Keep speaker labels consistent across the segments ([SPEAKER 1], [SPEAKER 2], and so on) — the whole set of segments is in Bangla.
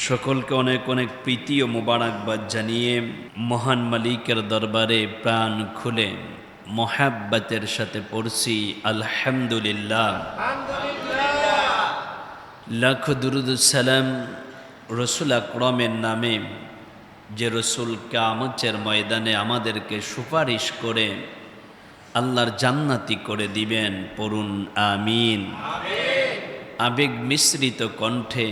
[SPEAKER 1] সকলকে অনেক অনেক প্রীতি ও মোবারকবাদ জানিয়ে মহান মালিকের দরবারে প্রাণ খুলে মোহাব্বতের সাথে পড়ছি আলহামদুলিল্লাহ। লাখ দুরুদ সালাম রসুল আকরমের নামে, যে রসুল কিয়ামতের ময়দানে আমাদেরকে সুপারিশ করে আল্লাহর জান্নাতি করে দিবেন, পড়ুন আমিন। আবেগ মিশ্রিত কণ্ঠে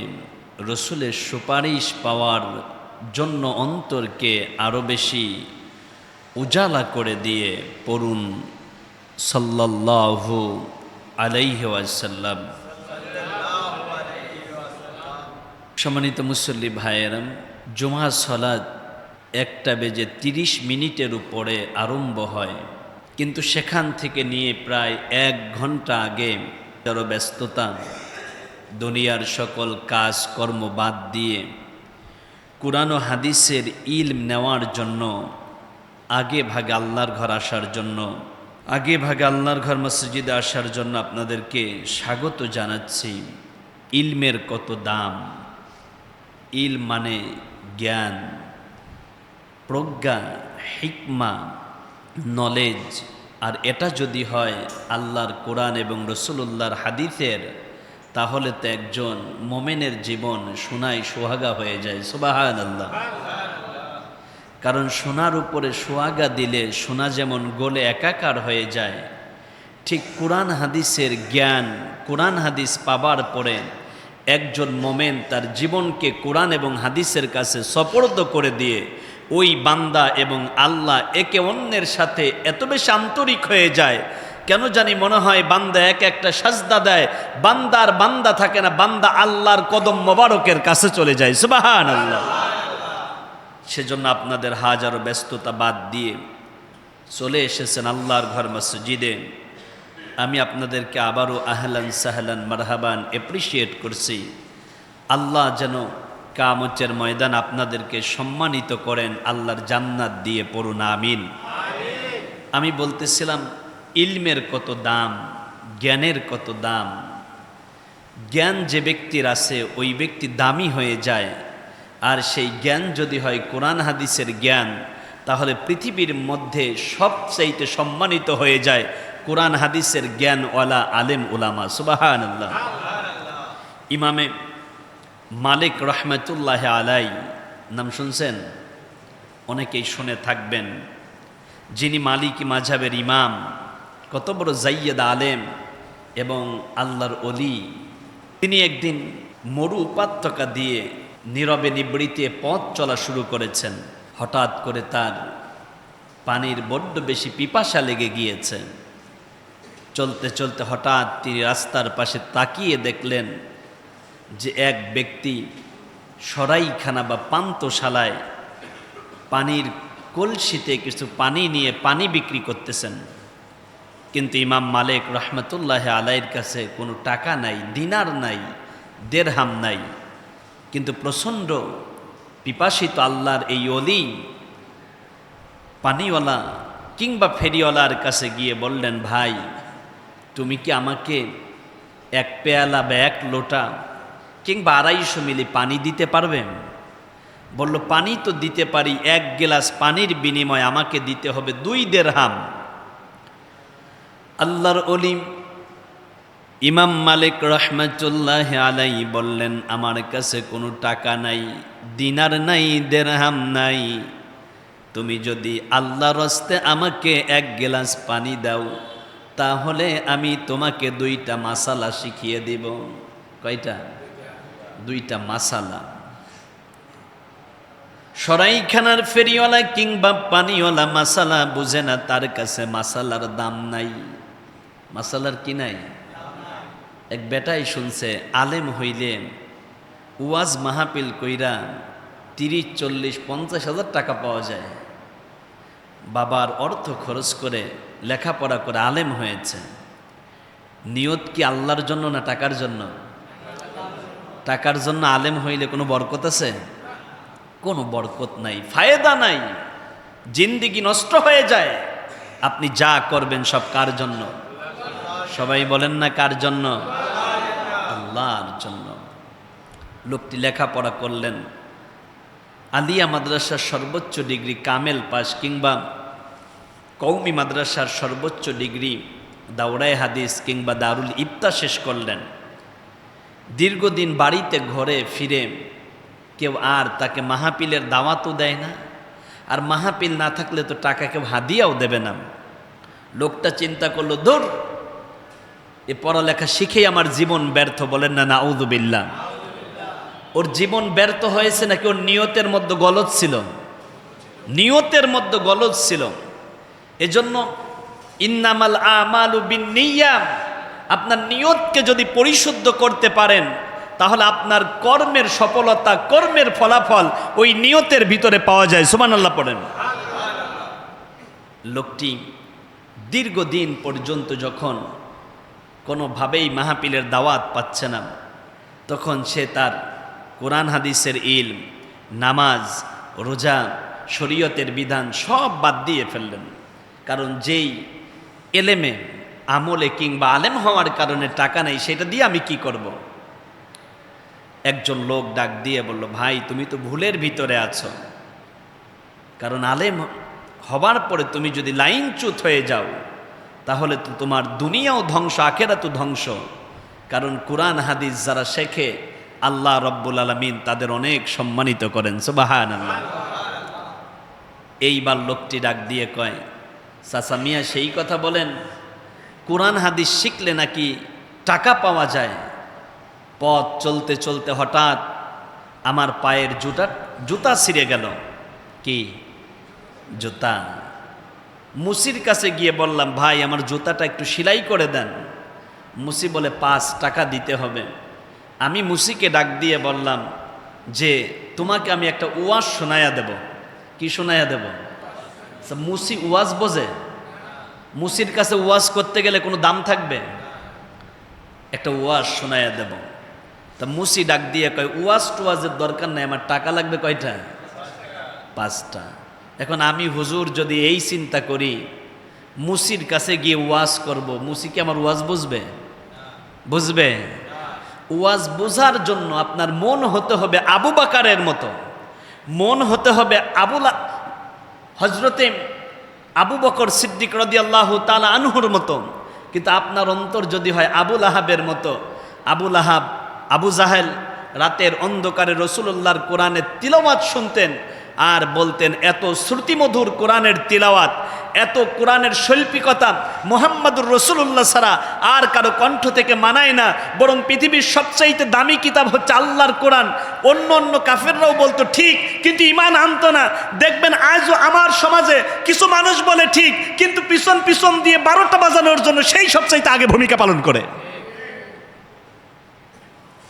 [SPEAKER 1] রসুলের সুপারিশ পাওয়ার জন্য অন্তরকে আরও বেশি উজালা করে দিয়ে পড়ুন সাল্লাল্লাহু আলাইহি ওয়াসাল্লাম। সম্মানিত মুসল্লি ভাইয়েরাম, জুমা সালাত 1:30 উপরে আরম্ভ হয়, কিন্তু সেখান থেকে নিয়ে প্রায় 1 ঘন্টা আগে আরও ব্যস্ততা, দুনিয়ার সকল কাজ কর্ম বাদ দিয়ে কুরআন ও হাদিসের ইলম নেওয়ার জন্য, আগে ভাগে আল্লাহর ঘর আসার জন্য, আগে ভাগে আল্লাহর ঘর মসজিদে আসার জন্য আপনাদেরকে স্বাগত জানাচ্ছি। ইলমের কত দাম! ইলম মানে জ্ঞান, প্রজ্ঞা, হিকমা, নলেজ। আর এটা যদি হয় আল্লাহর কোরআন এবং রসুলুল্লাহর হাদিসের, তাহলে তো একজন মোমেনের জীবন সোনায় সোহাগা হয়ে যায়। সুবহানাল্লাহ। কারণ সোনার উপরে সোহাগা দিলে সোনা যেমন গলে একাকার হয়ে যায়, ঠিক কোরআন হাদিসের জ্ঞান, কোরআন হাদিস পাবার পরে একজন মোমেন তার জীবনকে কোরআন এবং হাদিসের কাছে সপর্দ করে দিয়ে ওই বান্দা এবং আল্লাহ একে অন্যের সাথে এত বেশি আন্তরিক হয়ে যায়, কেন জানি মনে হয় বান্দা একটা সাজদা দেয়, বান্দার বান্দা থাকে না, বান্দা আল্লাহর কদম মোবারকের কাছে চলে যায়। সুবহানাল্লাহ। সেজন্য আপনাদের হাজারো ব্যস্ততা বাদ দিয়ে চলে এসেছেন আল্লাহর ঘর মসজিদে। আমি আপনাদেরকে আবারও আহলান সাহলান মারহাবান এপ্রিশিয়েট করছি। আল্লাহ যেন কিয়ামতের ময়দান আপনাদেরকে সম্মানিত করেন আল্লাহর জান্নাত দিয়ে, পড়ুন আমিন। আমি বলতেছিলাম ইলমের কত দাম, জ্ঞানের কত দাম। জ্ঞান যে ব্যক্তির আছে ওই ব্যক্তি দামি হয়ে যায়, আর সেই জ্ঞান যদি হয় কোরআন হাদিসের জ্ঞান, তাহলে পৃথিবীর মধ্যে সবচাইতে সম্মানিত হয়ে যায় কোরআন হাদিসের জ্ঞানওয়ালা আলেম উলামা। সুবহানাল্লাহ। ইমামে মালিক রহমতুল্লাহ আলাই নাম শুনছেন? অনেকেই শুনে থাকবেন। যিনি মালিকি মাযহাবের ইমাম, কত বড় জাইয়্যেদ আলেম এবং আল্লাহর ওলি। তিনি একদিন মরু উপত্যকা দিয়ে নীরবে নিবৃত্তে পথ চলা শুরু করেছেন। হঠাৎ করে তার পানির বড্ড বেশি পিপাসা লেগে গিয়েছে। চলতে চলতে হঠাৎ তিনি রাস্তার পাশে তাকিয়ে দেখলেন যে এক ব্যক্তি সরাইখানা বা পান্তশালায় পানির কলসিতে কিছু পানি নিয়ে পানি বিক্রি করতেছেন। কিন্তু ইমাম মালিক রহমতুল্লাহ আলাইয়ের কাছে কোনো টাকা নাই, দিনার নাই, দেরহাম নাই। কিন্তু প্রচণ্ড পিপাসিত আল্লাহর এই অলি পানিওয়ালা কিংবা ফেরিওয়ালার কাছে গিয়ে বললেন, ভাই তুমি কি আমাকে 1 পেয়ালা বা 1 লোটা কিংবা 250 মিলি পানি দিতে পারবেন? বলল, পানি তো দিতে পারি, 1 গ্লাস পানির বিনিময়ে আমাকে দিতে হবে 2 দিরহাম। আল্লাহর ওলি ইমাম মালিক রহমতুল্লাহ আলাই বললেন, আমার কাছে কোনো টাকা নাই, দিনার নাই, দিরহাম নাই। তুমি যদি আল্লাহর রাস্তে আমাকে 1 গ্লাস পানি দাও, তাহলে আমি তোমাকে 2টা মাসালা শিখিয়ে দিব। কয়টা? 2টা মাসালা। সরাইখানার ফেরিওয়ালা কিংবা পানিওয়ালা মাসালা বুঝে না, তার কাছে মাসালার দাম নাই। মাসালার কি নাই? এক বেটাই শুনছে আলেম হইলে ওয়াজ মাহফিল কইরা 30, 40, 50 হাজার টাকা পাওয়া যায়। বাবার অর্থ খরচ করে লেখাপড়া করে আলেম হয়েছে। নিয়ত কি আল্লাহর জন্য না টাকার জন্য? টাকার জন্য আলেম হইলে কোনো বরকত আছে? কোনো বরকত নাই, ফায়দা নাই, জিন্দেগি নষ্ট হয়ে যায়। আপনি যা করবেন সব কার জন্য? সবাই বলেন না কার জন্য? আল্লাহর জন্য। লোকটি লেখাপড়া করলেন, আলিয়া মাদ্রাসার সর্বোচ্চ ডিগ্রি কামেল পাস কিংবা কওমি মাদ্রাসার সর্বোচ্চ ডিগ্রি দাওরায়ে হাদিস কিংবা দারুল ইফতা শেষ করলেন। দীর্ঘদিন বাড়িতে ঘরে ফিরে কেউ আর তাকে মাহফিলের দাওয়াতও দেয় না, আর মাহফিল না থাকলে তো টাকা কেউ হাদিয়াও দেবে না। লোকটা চিন্তা করলো, দূর, এ পড়ালেখা শিখেই আমার জীবন ব্যর্থ। বলেন না নাউযুবিল্লাহ। ওর জীবন ব্যর্থ হয়েছে নাকি ওর নিয়তের মধ্যে গলদ ছিল? নিয়তের মধ্যে গলদ ছিল। এজন্য ইন্নামাল আমালু বিন্নিয়া, আপনার নিয়তকে যদি পরিশুদ্ধ করতে পারেন তাহলে আপনার কর্মের সফলতা, কর্মের ফলাফল ওই নিয়তের ভিতরে পাওয়া যায়। সুবহানাল্লাহ পড়েন। লোকটি দীর্ঘদিন পর্যন্ত যখন কোনোভাবেই মাহফিলের দাওয়াত পাচ্ছে না, তখন সে তার কোরআন হাদিসের ইলম, নামাজ, রোজা, শরীয়তের বিধান সব বাদ দিয়ে ফেললেন। কারণ যেই এলেমে, আমলে কিংবা আলেম হওয়ার কারণে টাকা নেই, সেটা দিয়ে আমি কি করব? একজন লোক ডাক দিয়ে বলল, ভাই তুমি তো ভুলের ভিতরে আছো। কারণ আলেম হবার পরে তুমি যদি লাইনচ্যুত হয়ে যাও তাহলে তো তোমার দুনিয়াও ধ্বংস, আখেরাতও ধ্বংস। কারণ কোরআন হাদিস যারা শেখে আল্লাহ রব্বুল আলামিন তাদের অনেক সম্মানিত করেন। সুবহানাল্লাহ। এইবার লোকটি ডাক দিয়ে কয়, চাচা মিয়া সেই কথা বলেন, কোরআন হাদিস শিখলে নাকি টাকা পাওয়া যায়? পথ চলতে চলতে হঠাৎ আমার পায়ের জুতা ছিঁড়ে গেল। কি জুতা? মুসির কাছে গিয়ে বললাম, ভাই আমার জুতাটা একটু সেলাই করে দেন। মুসি বলে 5 টাকা দিতে হবে। আমি মুসিকে ডাক দিয়ে বললাম যে তোমাকে আমি একটা ওয়াজ শোনায়া দেব। কি শোনায়া দেব? মুসি ওয়াজ বোঝে? মুসির কাছে ওয়াজ করতে গেলে কোনো দাম থাকবে? একটা ওয়াজ শোনায়া দেব। তা মুসি ডাক দিয়ে কয়, ওয়াজ টোয়াজের দরকার নাই, আমার টাকা লাগবে কয়টা? 5টা। এখন আমি হুজুর যদি এই চিন্তা করি মুসির কাছে গিয়ে ওয়াজ করব, মুসি কি আমার ওয়াজ বুঝবে? বুঝবে? ওয়াজ বোঝার জন্য আপনার মন হতে হবে আবু বকরের মতো, মন হতে হবে হযরতে আবু বকর সিদ্দিক রাদিয়াল্লাহু তাআলা আনহুর মতো। কিন্তু আপনার অন্তর যদি হয় আবু লাহাবের মতো, আবু লাহাব, আবু জাহেল রাতের অন্ধকারে রাসূলুল্লাহর কোরআনের তিলাওয়াত শুনতেন আর বলতেন, এত শ্রুতিমধুর কোরআনের তিলাওয়াত, এত কোরআনের শৈল্পিকতা মুহাম্মদুর রাসূলুল্লাহ ছাড়া আর কারো কণ্ঠ থেকে মানায় না। বরং পৃথিবীর সবচাইতে দামি কিতাব হচ্ছে আল্লাহর কোরআন। অন্য অন্য কাফেররাও বলতো ঠিক, কিন্তু ঈমান আনতো না। দেখবেন আজও আমার সমাজে কিছু মানুষ বলে ঠিক, কিন্তু পিছন পিছন দিয়ে 12টা বাজানোর জন্য সেই সবচাইতে আগে ভূমিকা পালন করে।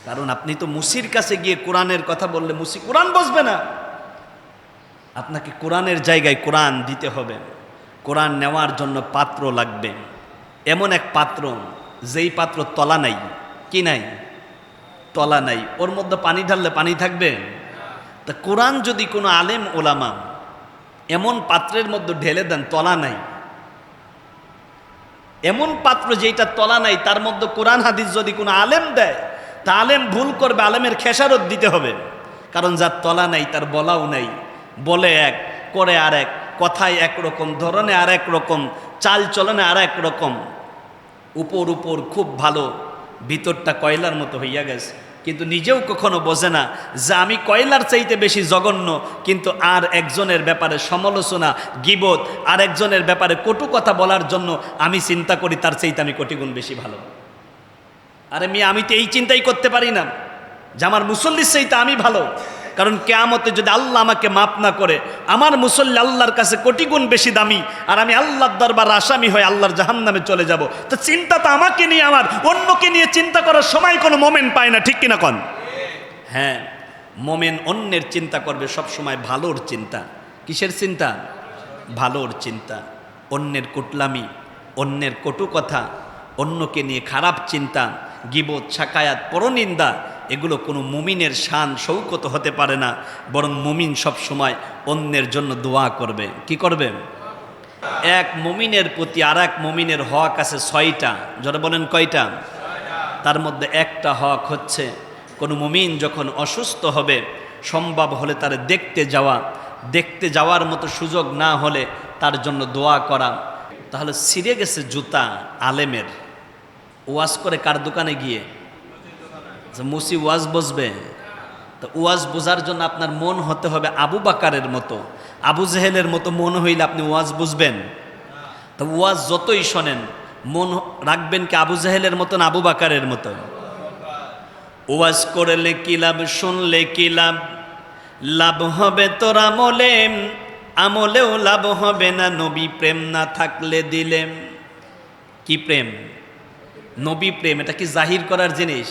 [SPEAKER 1] কারণ আপনি তো মুসির কাছে গিয়ে কোরআনের কথা বললে মুসি কোরআন বুঝবে না। আপনাকে কোরআনের জায়গায় কোরআন দিতে হবে। কোরআন নেওয়ার জন্য পাত্র লাগবে, এমন এক পাত্র যেই পাত্র তলা নাই। কি নাই? তলা নাই। ওর মধ্যে পানি ঢাললে পানি থাকবে? তা কোরআন যদি কোনো আলেম ওলামা এমন পাত্রের মধ্যে ঢেলে দেন, তলা নাই, এমন পাত্র যেটা তলা নাই তার মধ্যে কোরআন হাদিস যদি কোনো আলেম দেয়, তা আলেম ভুল করবে, আলেমের খেসারত দিতে হবে। কারণ যার তলা নাই তার বলাও নাই, বলে এক, করে আর এক, কথায় একরকম, ধরনে আর এক রকম, চাল চলনে আর এক রকম। উপর উপর খুব ভালো, ভিতরটা কয়লার মতো হইয়া গেছে, কিন্তু নিজেও কখনো বোঝে না যে আমি কয়লার চাইতে বেশি জঘন্য। কিন্তু আর একজনের ব্যাপারে সমালোচনা, গীবত, আর একজনের ব্যাপারে কটু কথা বলার জন্য আমি চিন্তা করি তার চাইতে আমি কোটি গুণ বেশি ভালো। আরে আমি তো এই চিন্তাই করতে পারি না যে আমার মুসল্লির চাইতে আমি ভালো। কারণ কিয়ামতে যদি আল্লাহ আমাকে মাফ না করে, আমার মুসল্লি আল্লাহর কাছে কোটি গুণ বেশি দামি, আর আমি আল্লাহর দরবার আসামি হয়ে আল্লাহর জাহান্নামে চলে যাব। তো চিন্তা তো আমাকে নিয়ে, আমার অন্যকে নিয়ে চিন্তা করার সময় কোনো মোমেন পায় না। ঠিক কিনা কন? হ্যাঁ, মোমেন অন্যের চিন্তা করবে সব সময়, ভালোর চিন্তা। কিসের চিন্তা? ভালোর চিন্তা। অন্যের কুটলামি, অন্যের কটু কথা, অন্যকে নিয়ে খারাপ চিন্তা, গীবত, শাকায়াত, পরনিন্দা, এগুলো কোনো মুমিনের শান শৌকত হতে পারে না। বরং মুমিন সব সময় অন্যের জন্য দোয়া করবে। কি করবে? এক মুমিনের প্রতি আর এক মুমিনের হক আছে 6টা। যারা বলেন কয়টা? তার মধ্যে একটা হক হচ্ছে কোনো মুমিন যখন অসুস্থ হবে, সম্ভব হলে তার দেখতে যাওয়ার মতো সুযোগ না হলে তার জন্য দোয়া করা। তাহলে ছিঁড়ে গেছে জুতা আলেমের, ওয়াজ করে কার দোকানে গিয়ে? মুসি ওয়াজ বসবে, তো ওয়াজ বোঝার জন্য আপনার মন হতে হবে আবু বাকারের মতো, আবু জেহেলের মতো মন হইলে আপনি ওয়াজ বুঝবেন? তো ওয়াজ যতই শোনেন, মন রাখবেন কি আবু জেহেলের মতন, আবু বাকারের মতো? ওয়াজ করলে কি লাভ, শুনলে কি লাভ? লাভ হবে তোর আমলে, আমলেও লাভ হবে না নবী প্রেম না থাকলে দিলেম। কি প্রেম? নবী প্রেম। এটা কি জাহির করার জিনিস?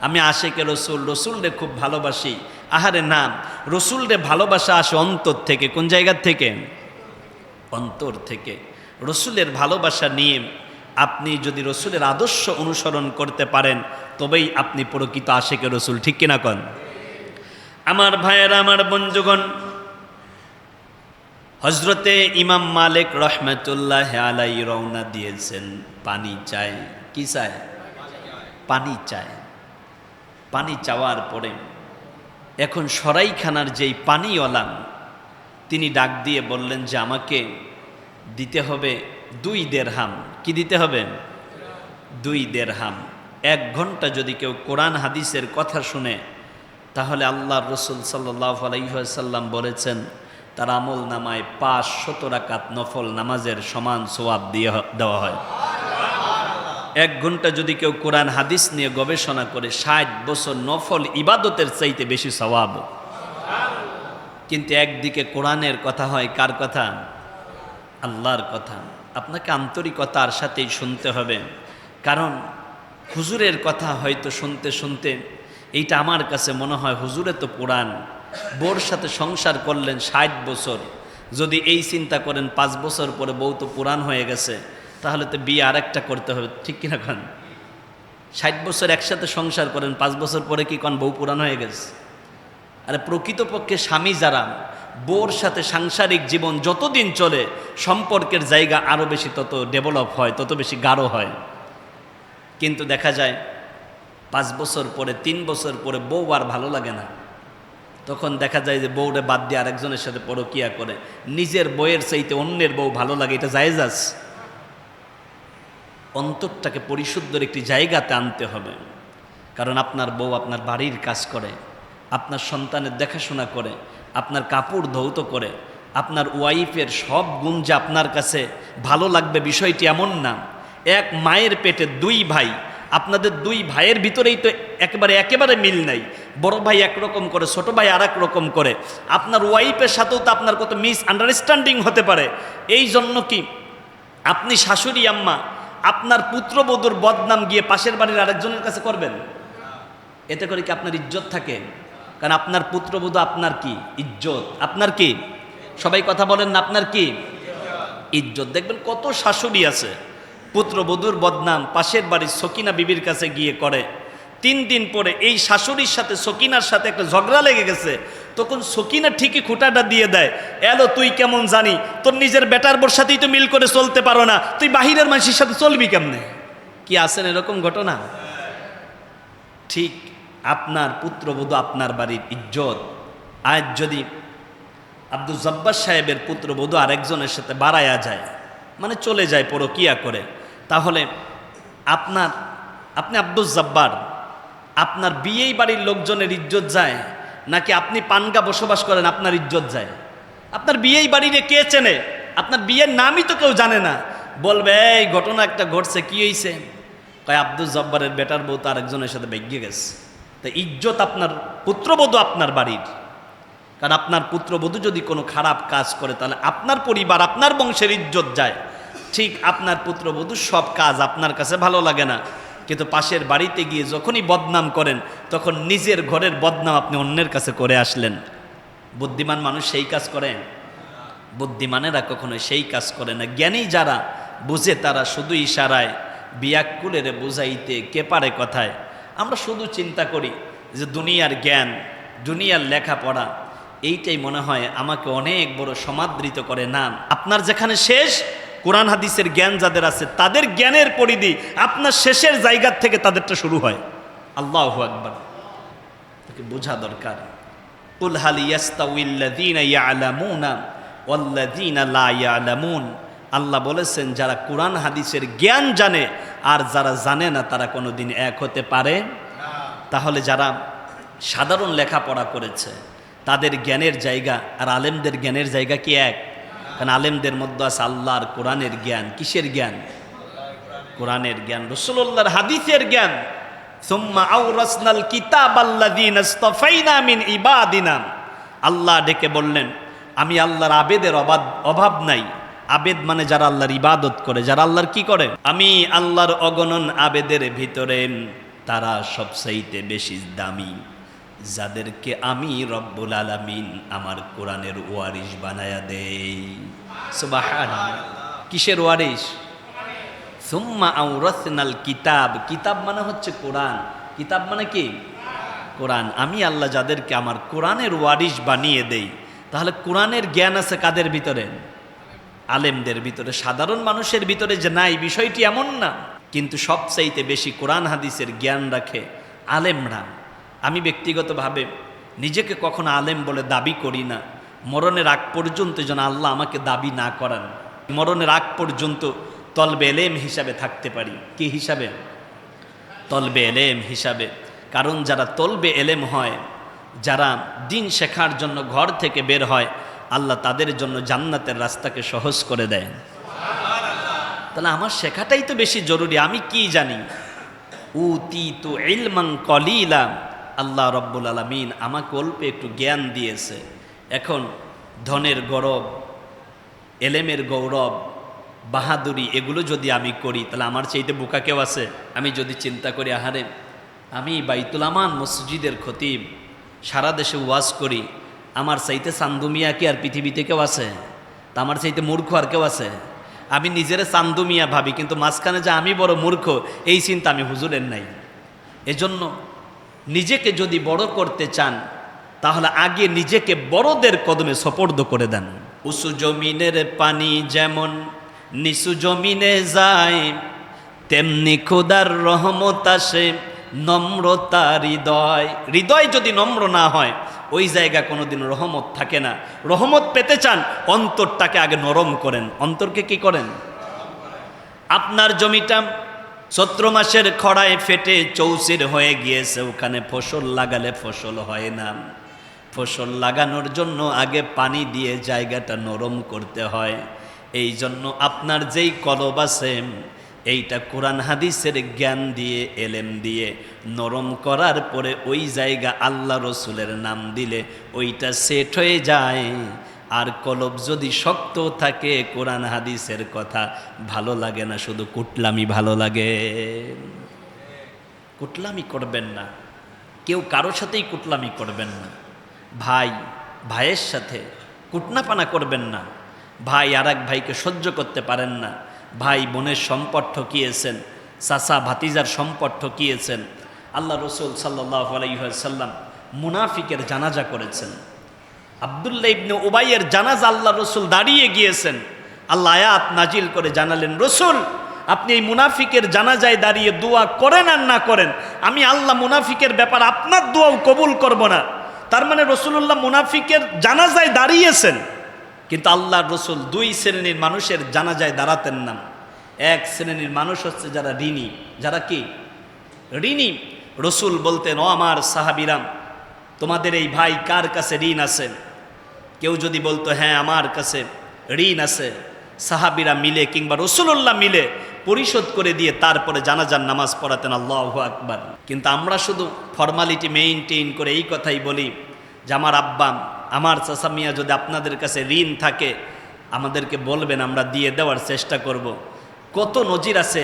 [SPEAKER 1] আমি আশেকে রসুল, রসুলরে খুব ভালোবাসি। আহারে না, রসুলরে ভালোবাসা আসে অন্তর থেকে। কোন জায়গার থেকে? অন্তর থেকে। রসুলের ভালোবাসা নিয়ে আপনি যদি রসুলের আদর্শ অনুসরণ করতে পারেন, তবেই আপনি প্রকৃত আশেকে রসুল। ঠিক কিনা কন? আমার ভাইয়েরা, আমার বন্ধুগণ, হজরতে ইমাম মালিক রহমতুল্লাহ আলাইহি রওনা দিয়েছেন, পানি চায়। কি চায়? পানি চায়। পানি চাওয়ার পরে এখন সরাইখানার যেই পানিওয়ালা, তিনি ডাক দিয়ে বললেন যে আমাকে দিতে হবে 2 দিরহাম। কি দিতে হবে? 2 দিরহাম। 1 ঘন্টা যদি কেউ কোরআন হাদিসের কথা শুনে, তাহলে আল্লাহর রসুল সাল্লাল্লাহু আলাইহি ওয়াসাল্লাম বলেছেন তার আমল নামায় 500 রাকাত নফল নামাজের সমান সওয়াব দিয়ে দেওয়া হয়। 1 ঘন্টা যদি কেউ কোরআন হাদিস নিয়ে গবেষণা করে, 60 বছর নফল ইবাদতের চাইতে বেশি সওয়াব। কিন্তু একদিকে কোরআনের কথা হয়, কার কথা? আল্লাহর কথা। আপনাকে আন্তরিকতার সাথেই শুনতে হবে, কারণ হুজুরের কথা হয়তো শুনতে শুনতে এইটা আমার কাছে মনে হয় হুজুরে তো পুরাণ, বউর সাথে সংসার করলেন 60 বছর। যদি এই চিন্তা করেন 5 বছর পরে বউ তো পুরাণ হয়ে গেছে, তাহলে তো বিয়ে আরেকটা করতে হবে। ঠিক কিনা কন? 60 বছর একসাথে সংসার করেন, 5 বছর পরে কি কন বউ পুরাণ হয়ে গেছে? আরে প্রকৃতপক্ষে স্বামী যারা, বউর সাথে সাংসারিক জীবন যতদিন চলে, সম্পর্কের জায়গা আরও বেশি তত ডেভেলপ হয়, তত বেশি গাঢ় হয়। কিন্তু দেখা যায় 5 বছর পরে, 3 বছর পরে বউ আর ভালো লাগে না, তখন দেখা যায় যে বউরে বাদ দিয়ে আরেকজনের সাথে পরকিয়া করে। নিজের বউয়ের চাইতে অন্যের বউ ভালো লাগে, এটা জায়েজ আছে? অন্তরটাকে পরিশুদ্ধর একটি জায়গাতে আনতে হবে, কারণ আপনার বউ আপনার বাড়ির কাজ করে, আপনার সন্তানের দেখাশোনা করে, আপনার কাপড় ধৌত করে। আপনার ওয়াইফের সব গুণ যে আপনার কাছে ভালো লাগবে বিষয়টি এমন না। এক মায়ের পেটে 2 ভাই, আপনাদের 2 ভাইয়ের ভিতরেই তো একেবারে মিল নাই। বড় ভাই একরকম করে, ছোট ভাই আর এক রকম করে। আপনার ওয়াইফের সাথেও তো আপনার কত মিস আন্ডারস্ট্যান্ডিং হতে পারে। এই জন্য কি আপনি শাশুড়ি আম্মা আপনার পুত্রবধূর বদনাম গিয়ে পাশের বাড়ির আরেকজনের কাছে করবেন? এতে করে কি আপনার ইজ্জত থাকে? কারণ আপনার পুত্রবধূ আপনার কি ইজ্জত, আপনার কি, সবাই কথা বলেন না, আপনার কি ইজ্জত। দেখবেন কত শাশুড়ি আছে পুত্রবধূর বদনাম পাশের বাড়ির সকিনা বিবির কাছে গিয়ে করে। 3 দিন পরে এই শাশুড়ির সাথে সকিনার সাথে একটা ঝগড়া লেগে গেছে, তখন সকিনা ঠিকই খুঁটাটা দিয়ে দেয়, এলো তুই কেমন জানি, তোর নিজের বেটার বোর সাথেই তো মিল করে চলতে পারো না, তুই বাহিরের মানুষের সাথে চলবি কেমনে? কি আছেন এরকম ঘটনা? ঠিক আপনার পুত্রবধূ আপনার বাড়ির ইজ্জত। আজ যদি আব্দুল জব্বার সাহেবের পুত্রবধূ আরেকজনের সাথে বাড়ায়া যায়, মানে চলে যায় পরকিয়া করে, তাহলে আপনি আব্দুল জব্বার, আপনার বিয়েই বাড়ির লোকজনের ইজ্জত যায়, নাকি আপনি পানগা বসবাস করেন আপনার ইজ্জত যায়? আপনার বিয়েই বাড়িরে কে চেনে? আপনার বিয়ের নামই তো কেউ জানে না। বলবে এই ঘটনা একটা ঘটছে, কি হয়েছে? কয় আব্দুল জব্বারের বেটার বউ তো আরেকজনের সাথে বেগিয়ে গেছে। তা ইজ্জত আপনার পুত্রবধূ আপনার বাড়ির, কারণ আপনার পুত্রবধূ যদি কোনো খারাপ কাজ করে তাহলে আপনার পরিবার, আপনার বংশের ইজ্জত যায়। ঠিক আপনার পুত্রবধূর সব কাজ আপনার কাছে ভালো লাগে না, কিন্তু পাশের বাড়িতে গিয়ে যখনই বদনাম করেন, তখন নিজের ঘরের বদনাম আপনি অন্যের কাছে করে আসলেন। বুদ্ধিমান মানুষ সেই কাজ করে? বুদ্ধিমানেরা কখনো সেই কাজ করে না। জ্ঞানী যারা বুঝে তারা শুধু ইশারায় বিয়াক্কুলের বুঝাইতে কে পারে কথায়। আমরা শুধু চিন্তা করি যে দুনিয়ার জ্ঞান, দুনিয়ার লেখাপড়া, এইটাই মনে হয় আমাকে অনেক বড় সমাদৃত করে। না, আপনার যেখানে শেষ কোরআন হাদিসের জ্ঞান যাদের আছে, তাদের জ্ঞানের পরিধি আপনার শেষের জায়গার থেকে তাদেরটা শুরু হয়। আল্লাহু আকবার। তোকে বোঝা দরকার। কুল হাল ইয়াস্তাউইল্লাযীনা ইয়ালামুনা ওয়াল্লাযীনা লা ইয়ালামুন। আল্লাহ বলেছেন যারা কোরআন হাদিসের জ্ঞান জানে আর যারা জানে না তারা কোনোদিন এক হতে পারে না। তাহলে যারা সাধারণ লেখাপড়া করেছে তাদের জ্ঞানের জায়গা আর আলেমদের জ্ঞানের জায়গা কি এক? কারণ আলেমদের মধ্যে আছে আল্লাহর কোরআনের জ্ঞান। কিসের জ্ঞান? কোরআনের জ্ঞান, রাসূলুল্লাহর হাদিসের জ্ঞান। সুম্মা আওরাসনাল কিতাবাল্লাযীনা ইসতাফাইনা মিন ইবাদিনা। আল্লাহ ডেকে বললেন আমি আল্লাহর আবেদের অভাব নাই। আবেদ মানে যারা আল্লাহর ইবাদত করে, যারা আল্লাহর কি করে। আমি আল্লাহর অগণন আবেদের ভিতরে তারা সবচাইতে বেশি দামি, যাদেরকে আমি রব্বুল আলামিন আমার কোরআনের ওয়ারিশ বানায়া দেই। সুবহানাল্লাহ। কিসের ওয়ারিশ? সুম্মা আওরাসনাল কিতাব। কিতাব মানে হচ্ছে কোরআন। কিতাব মানে কি? কোরআন। আমি আল্লাহ যাদেরকে আমার কোরআনের ওয়ারিশ বানিয়ে দেই। তাহলে কোরআনের জ্ঞান আছে কাদের ভিতরে? আলেমদের ভিতরে। সাধারণ মানুষের ভিতরে যে নাই বিষয়টি এমন না, কিন্তু সবচাইতে বেশি কোরআন হাদিসের জ্ঞান রাখে আলেমরা। আমি ব্যক্তিগতভাবে নিজেকে কখনো আলেম বলে দাবি করি না। মরণের আগ পর্যন্ত যেন আল্লাহ আমাকে দাবি না করান, মরণের আগ পর্যন্ত তলবে এলেম হিসাবে থাকতে পারি। কি হিসাবে? তলবে এলেম হিসাবে। কারণ যারা তলবে এলেম হয়, যারা দিন শেখার জন্য ঘর থেকে বের হয়, আল্লাহ তাদের জন্য জান্নাতের রাস্তাকে সহজ করে দেয়। তাহলে আমার শেখাটাই তো বেশি জরুরি। আমি কি জানি? উতীতু ইলমান কলিলা। আল্লাহ রব্বুল আলামিন আমাকে অল্প একটু জ্ঞান দিয়েছে। এখন ধনের গৌরব, এলেমের গৌরব, বাহাদুরি এগুলো যদি আমি করি তাহলে আমার চাইতে বোকা কেউ আছে? আমি যদি চিন্তা করি আহারে আমি বাইতুল আমান মসজিদের খতিব, সারা দেশে ওয়াজ করি, আমার চাইতে চান্দুমিয়া কি আর পৃথিবীতে কেউ আছে? তা আমার চাইতে মূর্খ আর কেউ আছে? আমি নিজের চান্দুমিয়া ভাবি, কিন্তু মাঝখানে যে আমি বড় মূর্খ এই চিন্তা আমি হুজুরের নাই। এজন্য নিজেকে যদি বড় করতে চান তাহলে আগে নিজেকে বড়দের কদমে সোপর্দ করে দেন। উঁচু জমিনের পানি যেমন নিচু জমিনে যায়, তেমনি খোদার রহমত আসে নম্রতা হৃদয়। হৃদয় যদি নম্র না হয় ওই জায়গা কোনোদিন রহমত থাকে না। রহমত পেতে চান অন্তরটাকে আগে নরম করেন। অন্তরকে কি করেন? আপনার জমিটা চৈত্র মাসের খরায় ফেটে চৌচির হয়ে গিয়েছে, ওখানে ফসল লাগালে ফসল হয় না। ফসল লাগানোর জন্য আগে পানি দিয়ে জায়গাটা নরম করতে হয়। এই জন্য আপনার যেই কলব আছে এইটা কোরআন হাদিসের জ্ঞান দিয়ে, এলেম দিয়ে নরম করার পরে ওই জায়গা আল্লাহ রসুলের নাম দিলে ওইটা সেট হয়ে যায়। আর কলব যদি শক্ত থাকে কোরআন হাদিসের কথা ভালো লাগে না, শুধু কুটলামি ভালো লাগে। কুটলামি করবেন না, কেউ কারোর সাথেই কুটলামি করবেন না। ভাই ভাইয়ের সাথে কুটনাপানা করবেন না। ভাই আর এক ভাইকে সহ্য করতে পারেন না। ভাই বোনের সম্পদ ঠকিয়েছেন, চাচা ভাতিজার সম্পদ ঠকিয়েছেন। আল্লাহ রসুল সাল্লাল্লাহু আলাইহি ওয়াসাল্লাম মুনাফিকের জানাজা করেছেন। আব্দুল্লাহ ইবনে উবাইয়ের জানাজা আল্লাহ রসুল দাঁড়িয়ে গিয়েছেন। আল্লাহ আয়াত নাজিল করে জানালেন, রসুল আপনি এই মুনাফিকের জানাজায় দাঁড়িয়ে দোয়া করেন আর না করেন, আমি আল্লাহ মুনাফিকের ব্যাপার আপনার দোয়াও কবুল করব না। তার মানে রসুল্লাহ মুনাফিকের জানাজায় দাঁড়িয়েছেন, কিন্তু আল্লাহর রসুল দুই শ্রেণীর মানুষের জানাজায় দাঁড়াতেন না। এক শ্রেণীর মানুষ হচ্ছে যারা ঋণী। যারা কি? ঋণী। রসুল বলতেন, ও আমার সাহাবীরা, তোমাদের এই ভাই কার কাছে ঋণ আছে? কেউ যদি বলতো হ্যাঁ আমার কাছে ঋণ আছে, সাহাবীরা মিলে কিংবা রসুল্লাহ মিলে পরিশোধ করে দিয়ে তারপরে জানাজার নামাজ পড়াতেন। আল্লাহু আকবার। কিন্তু আমরা শুধু ফর্মালিটি মেইনটেইন করে এই কথাই বলি যে আমার আব্বা, আমার চাচা মিয়া যদি আপনাদের কাছে ঋণ থাকে আমাদেরকে বলবেন, আমরা দিয়ে দেওয়ার চেষ্টা করব। কত নজির আছে,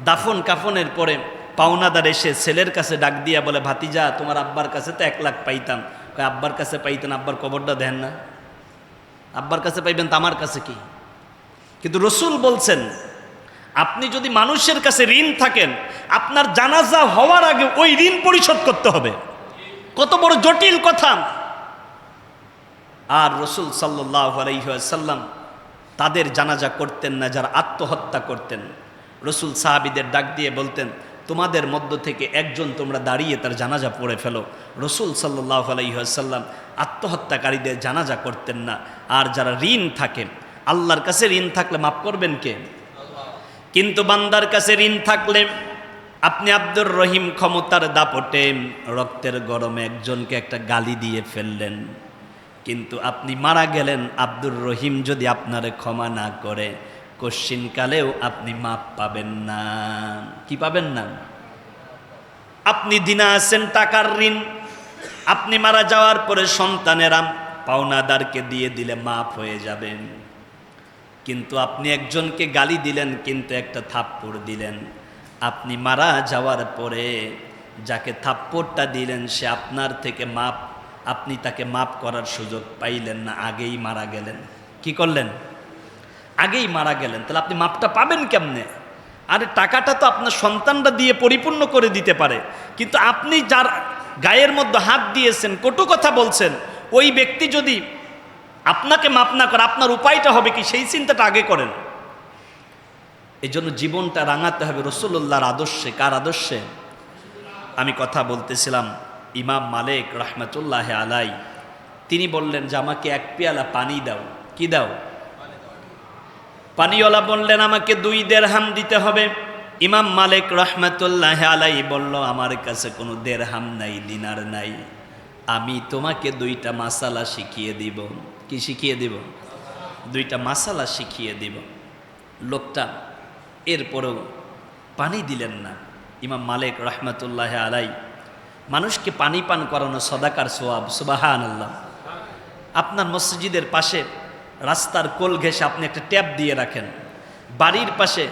[SPEAKER 1] দাফন কাফনের পরে পাওনাদার এসে ছেলের কাছে ডাক দিয়া বলে, ভাতিজা তোমার আব্বার কাছে তো 1 লাখ পাইতাম। আব্বার কাছে পাইতেন, আব্বার কবরটা দেন না? আব্বার কাছে পাইবেন তো আমার কাছে কি? কিন্তু রসুল বলছেন আপনি যদি মানুষের কাছে ঋণ থাকেন, আপনার জানাজা হওয়ার আগে ওই ঋণ পরিশোধ করতে হবে। কত বড় জটিল কথা। আর রসুল সাল্লাল্লাহু আলাইহি ওয়াসাল্লাম তাদের জানাজা করতেন না যারা আত্মহত্যা করতেন। রসুল সাহাবীদের ডাক দিয়ে বলতেন, তোমাদের মধ্য থেকে একজন তোমরা দাঁড়িয়ে তার জানাজা পড়ে ফেলো। রসুল সাল্লাল্লাহু আলাইহি ওয়াসাল্লাম আত্মহত্যাকারীদের জানাজা করতেন না। আর যারা ঋণ থাকে, আল্লাহর কাছে ঋণ থাকলে মাফ করবেন কে? কিন্তু বান্দার কাছে ঋণ থাকলে, আপনি আব্দুর রহিম ক্ষমতার দাপটে রক্তের গরমে একজনকে একটা গালি দিয়ে ফেললেন, কিন্তু আপনি মারা গেলেন। আব্দুর রহিম যদি আপনারে ক্ষমা না করে, কশ্চিনকালেও আপনি মাপ পাবেন না। কি পাবেন না? আপনি দিনা আছেন টাকার ঋণ, আপনি মারা যাওয়ার পরে সন্তানেরা পাওনাদারকে দিয়ে দিলে মাপ হয়ে যাবেন। কিন্তু আপনি একজনকে গালি দিলেন, কিন্তু একটা থাপ্পড় দিলেন। আপনি মারা যাওয়ার পরে যাকে থাপ্পড়টা দিলেন সে আপনার থেকে মাপ, আপনি তাকে মাপ করার সুযোগ পাইলেন না, আগেই মারা গেলেন। কি করলেন? আগেই মারা গেলেন। তাহলে আপনি মাপটা পাবেন কেমনে? আরে টাকাটা তো আপনার সন্তানরা দিয়ে পরিপূর্ণ করে দিতে পারে, কিন্তু আপনি যার গায়ের মধ্যে হাত দিয়েছেন, কটু কথা বলছেন, ওই ব্যক্তি যদি আপনাকে মাপ না করে, আপনার উপায়টা হবে কি, সেই চিন্তাটা আগে করেন। এই জন্য জীবনটা রাঙাতে হবে রাসূলুল্লাহর আদর্শে। কার আদর্শে? আমি কথা বলতেছিলাম ইমাম মালিক রহমতুল্লাহ আলাই, তিনি বললেন যে আমাকে এক পেয়ালা পানি দাও। কি দাও? পানিওয়ালা বললেন আমাকে 2 দিরহাম দিতে হবে। ইমাম মালিক রহমতুল্লাহ আলাই বলল আমার কাছে কোনো দিরহাম নাই, দিনার নাই, আমি তোমাকে 2টা মাসালা শিখিয়ে দিব। কি শিখিয়ে দিব? 2টা মাসালা শিখিয়ে দিব। লোকটা এরপরেও পানি দিলেন না। ইমাম মালিক রহমতুল্লাহ আলাই, মানুষকে পানি পান করানো সদাকার সোয়াব। সুবহানাল্লাহ। আপনার মসজিদের পাশে রাস্তার কোল ঘেঁষে আপনি একটা ট্যাপ দিয়ে রাখেন। বাড়ির পাশে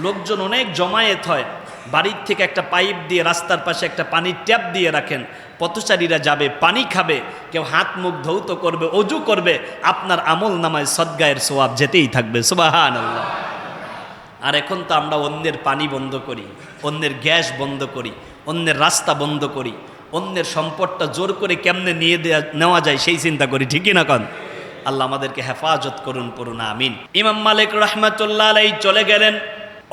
[SPEAKER 1] লোকজন অনেক জমায়েত হয়, বাড়ির থেকে একটা পাইপ দিয়ে রাস্তার পাশে একটা পানির ট্যাপ দিয়ে রাখেন। পথচারীরা যাবে, পানি খাবে, কেউ হাত মুখ ধৌত করবে, অজু করবে, আপনার আমল নামায় সদগায়ের সোয়াব যেতেই থাকবে। সুবহানাল্লাহ। আর এখন তো আমরা অন্যের পানি বন্ধ করি, অন্যের গ্যাস বন্ধ করি, অন্যের রাস্তা বন্ধ করি, অন্যের সম্পদটা জোর করে কেমনে নেওয়া যায় সেই চিন্তা করি। ঠিকই না কন? আল্লাহ আমাদেরকে হেফাজত করুন, পড়ুন আমিন। ইমাম মালিক রহমতুল্লাহ আলাই চলে গেলেন।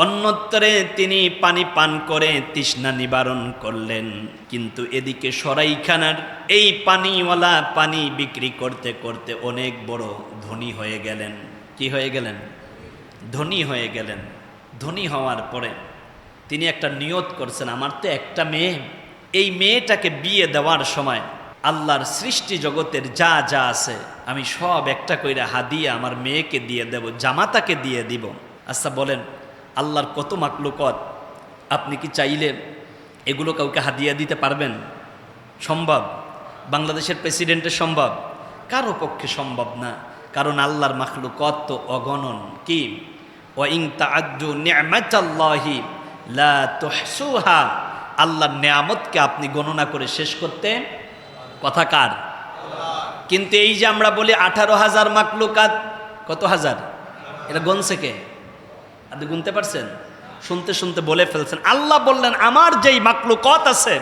[SPEAKER 1] অন্যত্তরে তিনি পানি পান করে তৃষ্ণা নিবারণ করলেন, কিন্তু এদিকে সরাইখানার এই পানিওয়ালা পানি বিক্রি করতে করতে অনেক বড় ধনী হয়ে গেলেন। কি হয়ে গেলেন? ধনী হয়ে গেলেন। ধনী হওয়ার পরে তিনি একটা নিয়ত করছেন, আমার তো একটা মেয়ে, এই মেয়েটাকে বিয়ে দেওয়ার সময় আল্লাহর সৃষ্টি জগতের যা যা আছে আমি সব একটা কইরা হাদিয়া আমার মেয়েকে দিয়ে দেব, জামাতাকে দিয়ে দিব। আচ্ছা বলেন, আল্লাহর কত মাকলুকত, আপনি কি চাইলে এগুলো কাউকে হাদিয়া দিতে পারবেন? সম্ভব? বাংলাদেশের প্রেসিডেন্টের সম্ভব? কারো পক্ষে সম্ভব না, কারণ আল্লাহর মাখলুকত তো অগণন। কি? ওয়া ইন তাআদ্দু নি'মাতাল্লাহি লা তুহসুহা, আল্লাহর নিয়ামতকে আপনি গণনা করে শেষ করতে, কথা কার? কিন্তু এই যে আমরা বলি 18,000 মাখলুকাত, কত হাজার? এটা গণছে কে? আপনি গুনতে পারছেন? শুনতে শুনতে বলে ফেলছেন। আল্লাহ বললেন আমার যেই মাখলুকাত আছে,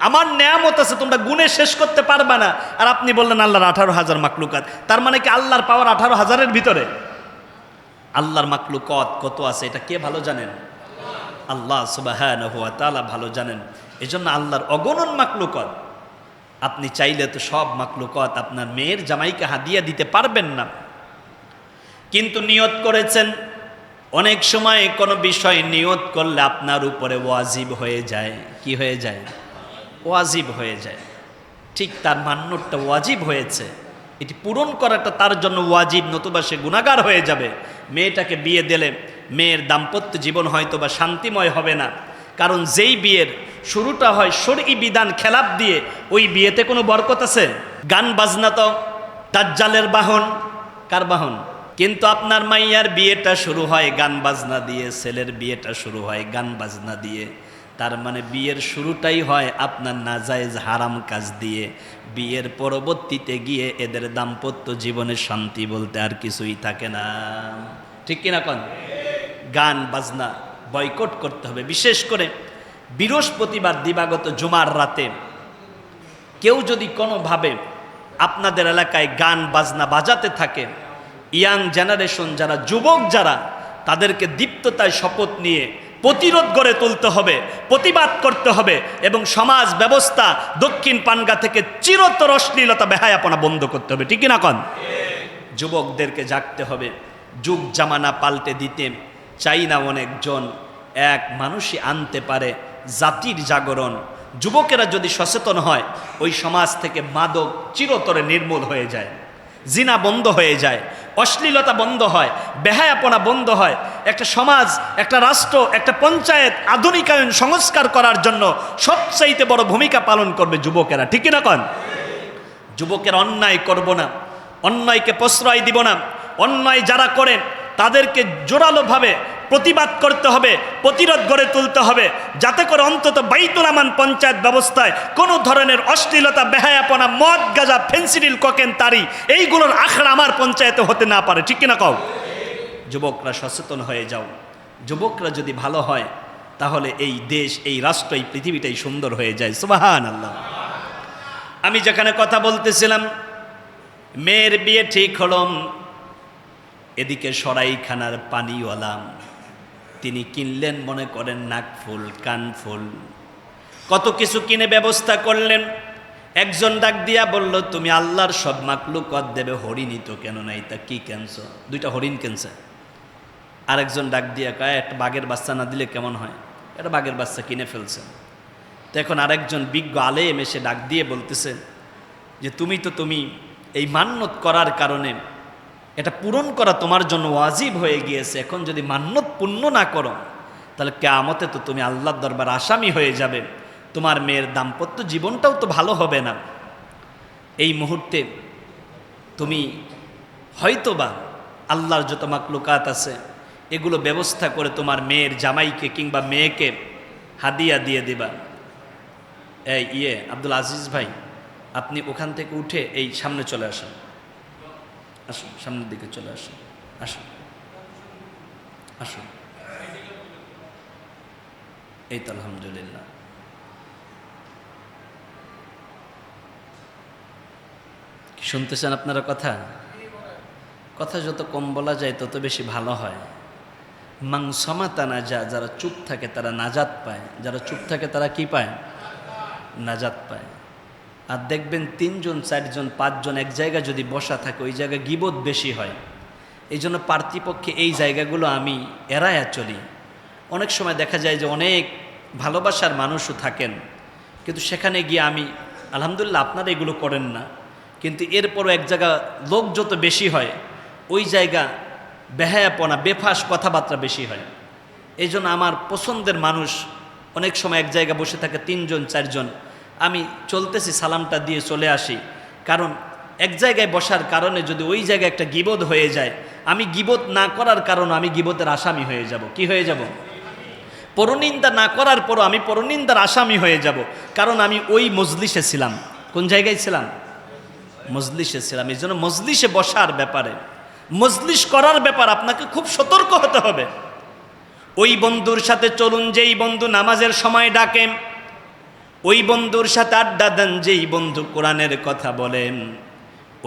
[SPEAKER 1] আমার নেয়ামত আছে, তোমরা গুণে শেষ করতে পারবে না। আর আপনি বললেন আল্লাহর 18,000 মাখলুকাত। তার মানে কি আল্লাহর পাওয়ার 18,000-এর ভিতরে? আল্লাহর মাখলুকাত কত আছে এটা কে ভালো জানেন? আল্লাহ সুবহানাহু ওয়া তাআলা ভালো জানেন। এজন্য আল্লাহর অগণন মাখলুকাত, আপনি চাইলে তো সব মাখলুকাত আপনার মেয়ের জামাইকে হাদিয়া দিতে পারবেন না। কিন্তু নিয়ত করেছেন। অনেক সময় কোনো বিষয় নিয়ত করলে আপনার উপরে ওয়াজিব হয়ে যায়। কি হয়ে যায়? ওয়াজিব হয়ে যায়। ঠিক তার মান্যটা ওয়াজিব হয়েছে, এটি পূরণ করাটা তার জন্য ওয়াজিব, নতুবা সে গুনাহগার হয়ে যাবে। মেয়েটাকে বিয়ে দিলে মেয়ের দাম্পত্য জীবন হয়তো বা শান্তিময় হবে না, কারণ যেই বিয়ের শুরুটা হয় শরঈ বিধান খেলাপ দিয়ে, ওই বিয়েতে কোনো বরকত আছে? গান বাজনা তো দাজ্জালের বাহন। কার বাহন? কিন্তু আপনার মাইয়ার বিয়েটা শুরু হয় গান বাজনা দিয়ে, ছেলের বিয়েটা শুরু হয় গান বাজনা দিয়ে। তার মানে বিয়ের শুরুটাই হয় আপনার নাজায়েজ হারাম কাজ দিয়ে। বিয়ের পরবর্তীতে গিয়ে এদের দাম্পত্য জীবনের শান্তি বলতে আর কিছুই থাকে না। ঠিক কিনা কন? গান বাজনা বয়কট করতে হবে। বিশেষ করে বৃহস্পতিবার দিবাগত জুমার রাতে কেউ যদি কোনোভাবে আপনাদের এলাকায় গান বাজনা বাজাতে থাকে, ইয়াং জেনারেশন যারা, যুবক যারা, তাদেরকে দীপ্ততায় শপথ নিয়ে প্রতিরোধ গড়ে তুলতে হবে, প্রতিবাদ করতে হবে এবং সমাজ ব্যবস্থা দক্ষিণ পানগা থেকে চিরতর অশ্লীলতা বেহায়াপনা বন্ধ করতে হবে। ঠিক না কন? যুবকদেরকে জাগতে হবে। যুগ জামানা পাল্টে দিতে চাই না অনেকজন, এক মানুষই আনতে পারে জাতির জাগরণ। যুবকেরা যদি সচেতন হয়, ওই সমাজ থেকে মাদক চিরতরে নির্মূল হয়ে যায়, জিনা বন্ধ হয়ে যায়, অশ্লীলতা বন্ধ হয়, বেহায়াপনা বন্ধ হয়। একটা সমাজ, একটা রাষ্ট্র, একটা পঞ্চায়েত আধুনিকায়ন সংস্কার করার জন্য সবচাইতে বড় ভূমিকা পালন করবে যুবকেরা। ঠিক না কন? যুবকেরা অন্যায় করব না, অন্যায়কে প্রশ্রয় দিব না। অন্যায় যারা করেন তাদেরকে জোরালোভাবে প্রতিবাদ করতে হবে, প্রতিরোধ গড়ে তুলতে হবে, যাতে করে অন্তত বাইতুল আমান পঞ্চায়েত ব্যবস্থায় কোনো ধরনের অশ্লীলতা, বেহায়াপনা, মদ, গাঁজা, ফেন্সিডিল, কোকেন, তারি এইগুলোর আখড়া আমার পঞ্চায়েতে হতে না পারে। ঠিক কিনা কও? যুবকরা সচেতন হয়ে যাও। যুবকরা যদি ভালো হয় তাহলে এই দেশ, এই রাষ্ট্র, এই পৃথিবীটাই সুন্দর হয়ে যায়। সুবহানাল্লাহ। আমি যেখানে কথা বলতেছিলাম, মেয়ের বিয়ে ঠিক হলো, এদিকে সরাইখানার পানিওয়ালা তিনি কিনলেন মনে করেন নাকফুল, কানফুল, কত কিছু কিনে ব্যবস্থা করলেন। একজন ডাক দিয়া বলল, তুমি আল্লাহর সব মাকলুকাত দেবে, হরিণই তো কেন নাই, তা কি কেনছো? দুইটা হরিণ কেনছে। আরেকজন ডাক দিয়া কয়, একটা বাঘের বাচ্চা না দিলে কেমন হয়? একটা বাঘের বাচ্চা কিনে ফেলছে। তো এখন আরেকজন বিজ্ঞ আলেম এসে ডাক দিয়ে বলতেছে যে তুমি এই মান্যত করার কারণে এটা পূরণ করা তোমার জন্য ওয়াজিব হয়ে গিয়েছে। এখন যদি মান্যত পূর্ণ না করো তাহলে কিয়ামতে তো তুমি আল্লাহর দরবার আসামি হয়ে যাবে, তোমার মেয়ের দাম্পত্য জীবনটাও তো ভালো হবে না। এই মুহূর্তে তুমি হয়তোবা আল্লাহর যত মাকলুকাত আছে এগুলো ব্যবস্থা করে তোমার মেয়ের জামাইকে কিংবা মেয়েকে হাদিয়া দিয়ে দিবা। আব্দুল আজিজ ভাই, আপনি ওখান থেকে উঠে এই সামনে চলে আসেন, আসুন, সামনের দিকে চলে আসুন, আসুন আসুন। এই তো আলহামদুলিল্লাহ। শুনতেছেন আপনারা কথা? কথা যত কম বলা যায় তত বেশি ভালো হয়। মাংসমাতা নাজা, যারা চুপ থাকে তারা নাজাত পায়, যারা চুপ থাকে তারা কি পায়? নাজাত পায়। আর দেখবেন 3 জন 4 জন 5 জন এক জায়গায় যদি বসা থাকে ওই জায়গায় গীবত বেশি হয়। এই জন্য পার্থিপক্ষে এই জায়গাগুলো আমি এড়ায়া চলি। অনেক সময় দেখা যায় যে অনেক ভালোবাসার মানুষও থাকেন, কিন্তু সেখানে গিয়ে আমি, আলহামদুলিল্লাহ আপনারা এগুলো করেন না, কিন্তু এরপরও এক জায়গা লোক যত বেশি হয় ওই জায়গা বেহায়াপনা, বেফাস কথাবার্তা বেশি হয়। এই জন্য আমার পছন্দের মানুষ অনেক সময় এক জায়গায় বসে থাকে 3 জন 4 জন, আমি চলতেছি সালামটা দিয়ে চলে আসি। কারণ এক জায়গায় বসার কারণে যদি ওই জায়গায় একটা গীবত হয়ে যায়, আমি গীবত না করার কারণে আমি গীবতের আসামি হয়ে যাব। কি হয়ে যাব? পরনিন্দা না করার পরও আমি পরনিন্দার আসামি হয়ে যাব, কারণ আমি ওই মজলিসে ছিলাম। কোন জায়গায় ছিলাম? মজলিসে ছিলাম। এই জন্য মজলিসে বসার ব্যাপারে, মজলিস করার ব্যাপার আপনাকে খুব সতর্ক হতে হবে। ওই বন্ধুর সাথে চলুন যেই বন্ধু নামাজের সময় ডাকেন, ওই বন্ধুর সাথে আড্ডা দেন যেই বন্ধু কোরআনের কথা বলেন,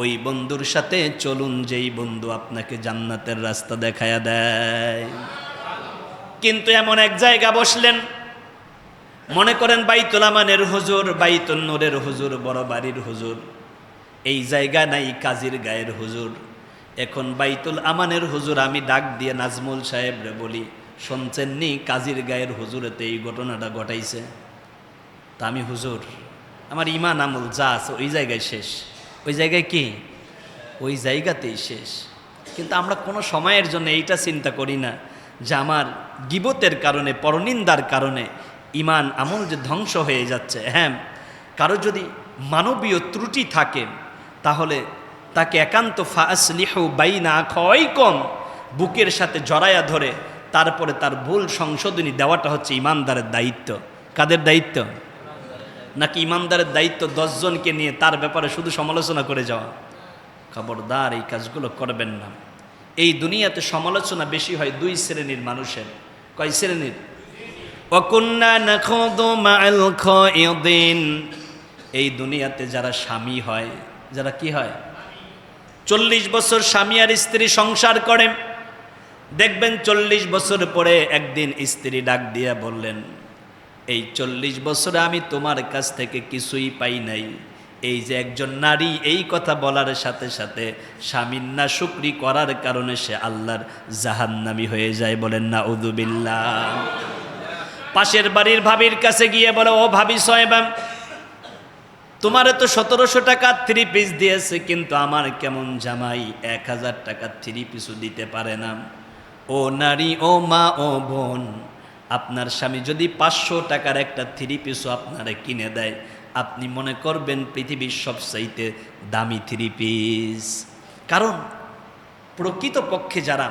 [SPEAKER 1] ওই বন্ধুর সাথে চলুন যেই বন্ধু আপনাকে জান্নাতের রাস্তা দেখায়া দেয়। কিন্তু এমন এক জায়গা বসলেন, মনে করেন বাইতুল আমানের হুজুর, বাইতুল নূরের হুজুর, বড় বাড়ির হুজুর, এই জায়গা নাই কাজীর গায়ের হুজুর। এখন বাইতুল আমানের হুজুর আমি ডাক দিয়ে নাজমুল সাহেবরে বলি, শুনছেননি কাজীর গায়ের হুজুরেতে এই ঘটনাটা ঘটাইছে? তা আমি, হুজুর আমার ইমান আমল যা আছে ওই জায়গায় শেষ। ওই জায়গায় কি? ওই জায়গাতেই শেষ। কিন্তু আমরা কোনো সময়ের জন্য এইটা চিন্তা করি না যে আমার গীবতের কারণে, পরনিন্দার কারণে ইমান আমল যে ধ্বংস হয়ে যাচ্ছে। হ্যাঁ, কারো যদি মানবীয় ত্রুটি থাকে তাহলে তাকে একান্ত ফাসলিহু বাইনা আখাওয়াইকুম, বুকের সাথে জড়ায়া ধরে তারপরে তার ভুল সংশোধনী দেওয়াটা হচ্ছে ইমানদারের দায়িত্ব। কাদের দায়িত্ব? নাকি ইমানদারের দায়িত্ব 10 জনকে নিয়ে তার ব্যাপারে শুধু সমালোচনা করে যাওয়া? খবরদার, এই কাজগুলো করবেন না। এই দুনিয়াতে সমালোচনা বেশি হয় 2 শ্রেণীর মানুষের। কয় শ্রেণীর? ওয়াকুন্না নাখুদু মাআল খাইদিন। এই দুনিয়াতে যারা স্বামী হয়, যারা কি হয়, 40 বছর স্বামী আর স্ত্রী সংসার করে, দেখবেন 40 বছর পরে একদিন স্ত্রী ডাক দিয়া বললেন, এই 40 বছরে আমি তোমার কাছ থেকে কিছুই পাই নাই। এই যে একজন নারী এই কথা বলার সাথে সাথে স্বামীর নাশুকরি করার কারণে সে আল্লাহর জাহান্নামী হয়ে যায়। বলেন নাউযুবিল্লাহ। পাশের বাড়ির ভাবির কাছে গিয়ে বলে, ও ভাবি সাহেবা, তোমারে তো 1700 টাকা 3 পিস দিয়েছে, কিন্তু আমার কেমন জামাই 1000 টাকা 3 পিসও দিতে পারে না। ও নারী, ও মা, ও বোন, আপনার স্বামী যদি 500 টাকার একটা 3 পিসও আপনারে কিনে দেয়, আপনি মনে করবেন পৃথিবীর সবচাইতে দামি 3 পিস। কারণ প্রকৃতপক্ষে যারা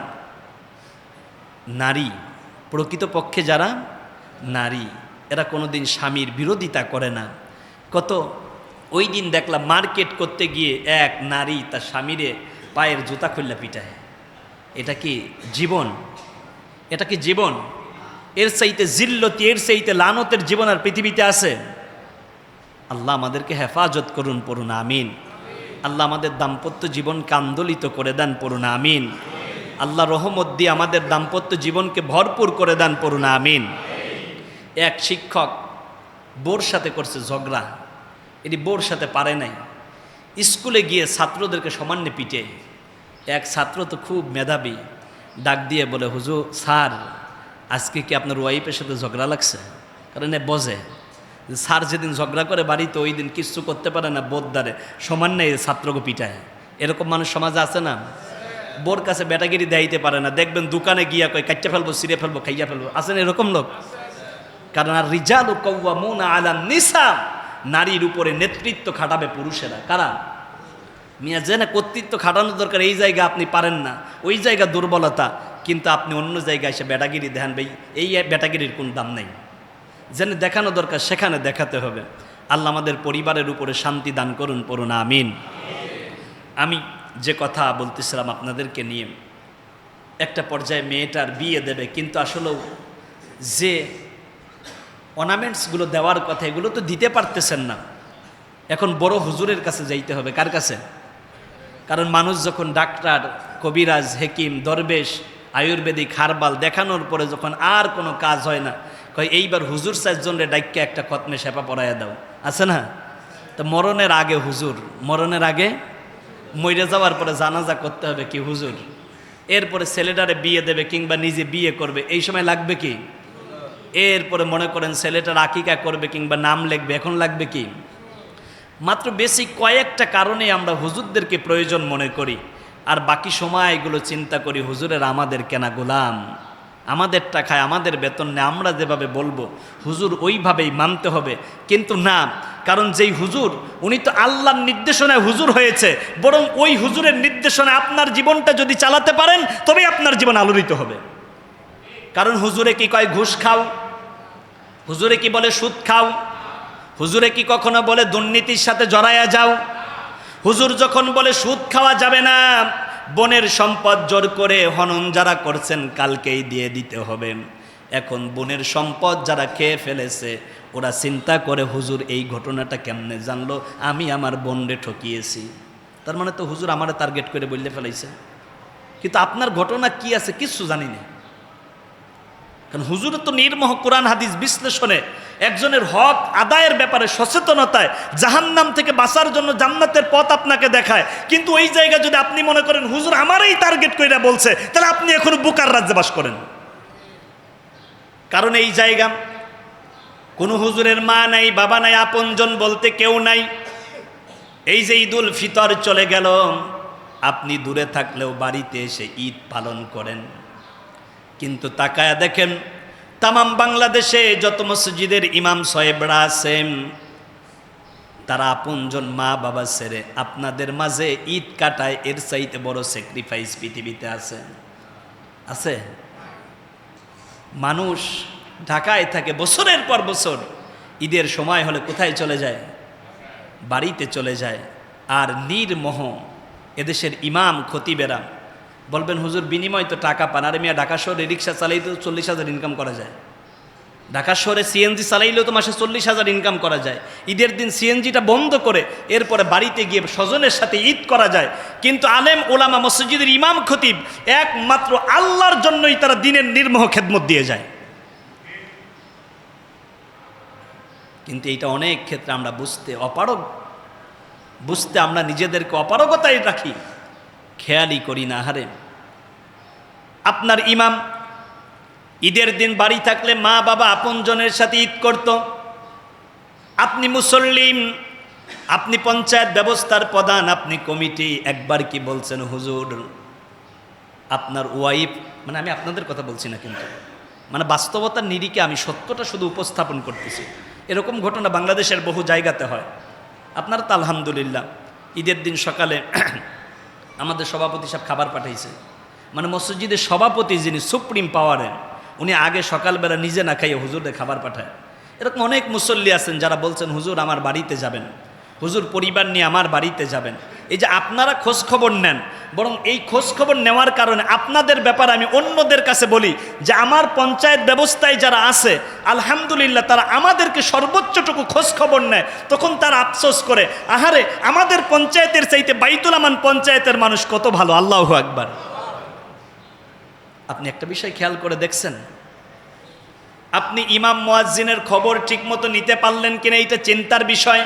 [SPEAKER 1] নারী, প্রকৃতপক্ষে যারা নারী, এরা কোনোদিন স্বামীর বিরোধিতা করে না। কত ওই দিন দেখলাম মার্কেট করতে গিয়ে এক নারী তার স্বামীরে পায়ের জুতা খুললা পিটায়। এটা কি জীবন? এটা কি জীবন? এর চাইতে জিল্লতি, এর চাইতে লানতের জীবন আর পৃথিবীতে আছে? আল্লাহ আমাদেরকে হেফাজত করুন, পড়ুন আমিন। আল্লাহ আমাদের দাম্পত্য জীবনকে আন্দোলিত করে দেন, পড়ুন আমিন। আল্লাহ রহমত দিয়ে আমাদের দাম্পত্য জীবনকে ভরপুর করে দেন, পড়ুন আমিন। এক শিক্ষক বোর সাথে করছে ঝগড়া, এটি বোর সাথে পারে নাই, স্কুলে গিয়ে ছাত্রদেরকে সমান্যে পিটে। এক ছাত্র তো খুব মেধাবী, ডাক দিয়ে বলে, হুজুর স্যার, আজকে কি আপনার ওয়াইফের সাথে ঝগড়া লাগছে? কারণ এ বোঝে যে স্যার যেদিন ঝগড়া করে বাড়িতে, ওই দিন কিচ্ছু করতে পারে না, বোধদারে সমান্যে ছাত্রকে পিটায়। এরকম মানুষ সমাজে আছে না? বোর কাছে বেটাগিরি দেখাইতে পারে না, দেখবেন দোকানে গিয়া কয় কাটতে ফেলবো, ছিঁড়ে ফেলবো, খাইয়া ফেলবো। আছেন এরকম লোক? কারণ আর রিজালু কাওয়ামুনা আলান নিসা, নারীর উপরে নেতৃত্ব খাটাবে পুরুষেরা। কারা? মিয়া যে না কর্তৃত্ব খাটানোর দরকার, এই জায়গা আপনি পারেন না, ওই জায়গা দুর্বলতা, কিন্তু আপনি অন্য জায়গায় এসে বেটাগিরি দেখান। ভাই, এই বেটাগিরির কোন দাম নেই। যেন দেখানো দরকার সেখানে দেখাতে হবে। আল্লাহ আমাদের পরিবারের উপরে শান্তি দান করুন, পড়ুন আমিন। আমি যে কথা বলতেছিলাম আপনাদেরকে নিয়ে, একটা পর্যায়ে মেয়েটার বিয়ে দেবে, কিন্তু আসলেও যে অর্নামেন্টসগুলো দেওয়ার কথা, এগুলো তো দিতে পারতেছেন না। এখন বড় হুজুরের কাছে যাইতে হবে। কার কাছে? কারণ মানুষ যখন ডাক্তার, কবিরাজ, হেকিম, দরবেশ, আয়ুর্বেদিক, হারবাল দেখানোর পরে যখন আর কোনো কাজ হয় না, কয় এইবার হুজুর 4 জনরে ডাইক্যা একটা খতমে সেপা পড়াইয়া দাও। আছে না? তো মরণের আগে হুজুর, মরণের আগে, মরে যাওয়ার পরে জানাজা করতে হবে কি হুজুর, এরপরে ছেলেটারে বিয়ে দেবে কিংবা নিজে বিয়ে করবে, এই সময় লাগবে কি? এরপরে মনে করেন ছেলেটার আকিকা করবে কিংবা নাম লিখবে, এখন লাগবে কি? মাত্র বেসিক কয়েকটা কারণে আমরা হুজুরদেরকে প্রয়োজন মনে করি, আর বাকি সময়গুলো চিন্তা করি হুজুরের আমাদের কেনা গোলাম, আমাদের টাকায় আমাদের বেতন নেই, আমরা যেভাবে বলবো হুজুর ওইভাবেই মানতে হবে। কিন্তু না, কারণ যেই হুজুর, উনি তো আল্লাহর নির্দেশনায় হুজুর হয়েছে, বরং ওই হুজুরের নির্দেশনায় আপনার জীবনটা যদি চালাতে পারেন তবেই আপনার জীবন আলোড়িত হবে। কারণ হুজুরে কি কয় ঘুষ খাও? হুজুরে কি বলে সুদ খাও? হুজুরে কি কখনো বলে দুর্নীতির সাথে জড়ায়া যাও? হুজুর যখন বলে সুদ খাওয়া যাবে না, বনের সম্পদ জোর করে হনন যারা করছেন কালকেই দিয়ে দিতে হবে, এখন বনের সম্পদ যারা খেয়ে ফেলেছে ওরা চিন্তা করে হুজুর এই ঘটনাটা কেমনে জানলো, আমি আমার বোনরে ঠকিয়েছি, তার মানে তো হুজুর আমারে টার্গেট করে বললে ফেলাইছে। কিন্তু আপনার ঘটনা কি আছে কিচ্ছু জানি না। কারণ হুজুরের তো নির্মোহ কোরআন হাদিস বিশ্লেষণে, একজনের হক আদায়ের ব্যাপারে সচেতনতায়, জাহান্নাম থেকে বাঁচার জন্য জান্নাতের পথ আপনাকে দেখায়। কিন্তু ওই জায়গা যদি আপনি মনে করেন হুজুর আমারই টার্গেট কইরা বলছে, তাহলে আপনি এখনো বোকার রাজ্যে বাস করেন। কারণ এই জায়গা কোনো হুজুরের মা নাই, বাবা নাই, আপনজন বলতে কেউ নাই। এই যে ঈদুল ফিতর চলে গেল, আপনি দূরে থাকলেও বাড়িতে এসে ঈদ পালন করেন, কিন্তু তাকায়া দেখেন তামাম বাংলাদেশে যত মসজিদের ইমাম সাহেবরা আছেন, তারা আপনজন মা বাবা ছেড়ে আপনাদের মাঝে ঈদ কাটায়। এর চাইতে বড় স্যাক্রিফাইস পৃথিবীতে আছে? আছে? মানুষ ঢাকায় থাকে বছরের পর বছর, ঈদের সময় হলে কোথায় চলে যায়? বাড়িতে চলে যায়। আর নির্মোহ এদেশের ইমাম খতিবেরা বলবেন হুজুর বিনিময় তো টাকা পান। আরে মিয়া, ঢাকা শহরে রিক্সা চালাই তো 40,000 ইনকাম করা যায়। ঢাকা শহরে সিএনজি চালাইলেও তো মাসে 40,000 ইনকাম করা যায়। ঈদের দিন সিএনজিটা বন্ধ করে এরপরে বাড়িতে গিয়ে স্বজনের সাথে ঈদ করা যায়। কিন্তু আলেম ওলামা মসজিদের ইমাম খতিব একমাত্র আল্লাহর জন্যই তারা দিনের নির্মোহ খেদমত দিয়ে যায়। কিন্তু এইটা অনেক ক্ষেত্রে আমরা বুঝতে আমরা নিজেদেরকে অপারগতায় রাখি, খেয়ালই করি না। হারে আপনার ইমাম ঈদের দিন বাড়ি থাকলে মা বাবা আপনজনের সাথে ঈদ করত। আপনি মুসল্লিম, আপনি পঞ্চায়েত ব্যবস্থার প্রধান, আপনি কমিটি, একবার কি বলছেন হুজুর আপনার ওয়াইফ, মানে আমি আপনাদের কথা বলছি না, কিন্তু মানে বাস্তবতার নিরিখে আমি সত্যটা শুধু উপস্থাপন করতেছি। এরকম ঘটনা বাংলাদেশের বহু জায়গাতে হয়। আপনারা তো আলহামদুলিল্লাহ ঈদের দিন সকালে আমাদের সভাপতি সাহেব খাবার পাঠাইছে, মানে মসজিদের সভাপতি যিনি সুপ্রিম পাওয়ারের, উনি আগে সকালবেলা নিজে না খাইয়ে হুজুরে খাবার পাঠায়। এরকম অনেক মুসল্লি আছেন যারা বলছেন হুজুর আমার বাড়িতে যাবেন, হুজুর পরিবার নিয়ে আমার বাড়িতে যাবেন। এই যে আপনারা খোঁজ খবর নেন, বরং এই খোঁজ খবর নেওয়ার কারণে আপনাদের ব্যাপারে আমি অন্যদের কাছে বলি যে আমার পঞ্চায়েত ব্যবস্থায় যারা আছে আলহামদুলিল্লাহ তারা আমাদেরকে সর্বোচ্চটুকু খোঁজ খবর নেয়। তখন তারা আফসোস করে, আহারে আমাদের পঞ্চায়েতের চাইতে বাইতুল আমান পঞ্চায়েতের মানুষ কত ভালো। আল্লাহু আকবার। আপনি একটা বিষয় খেয়াল করে দেখছেন, আপনি ইমাম মুয়াজ্জিনের খবর ঠিকমতো নিতে পারলেন কিনা এটা চিন্তার বিষয়।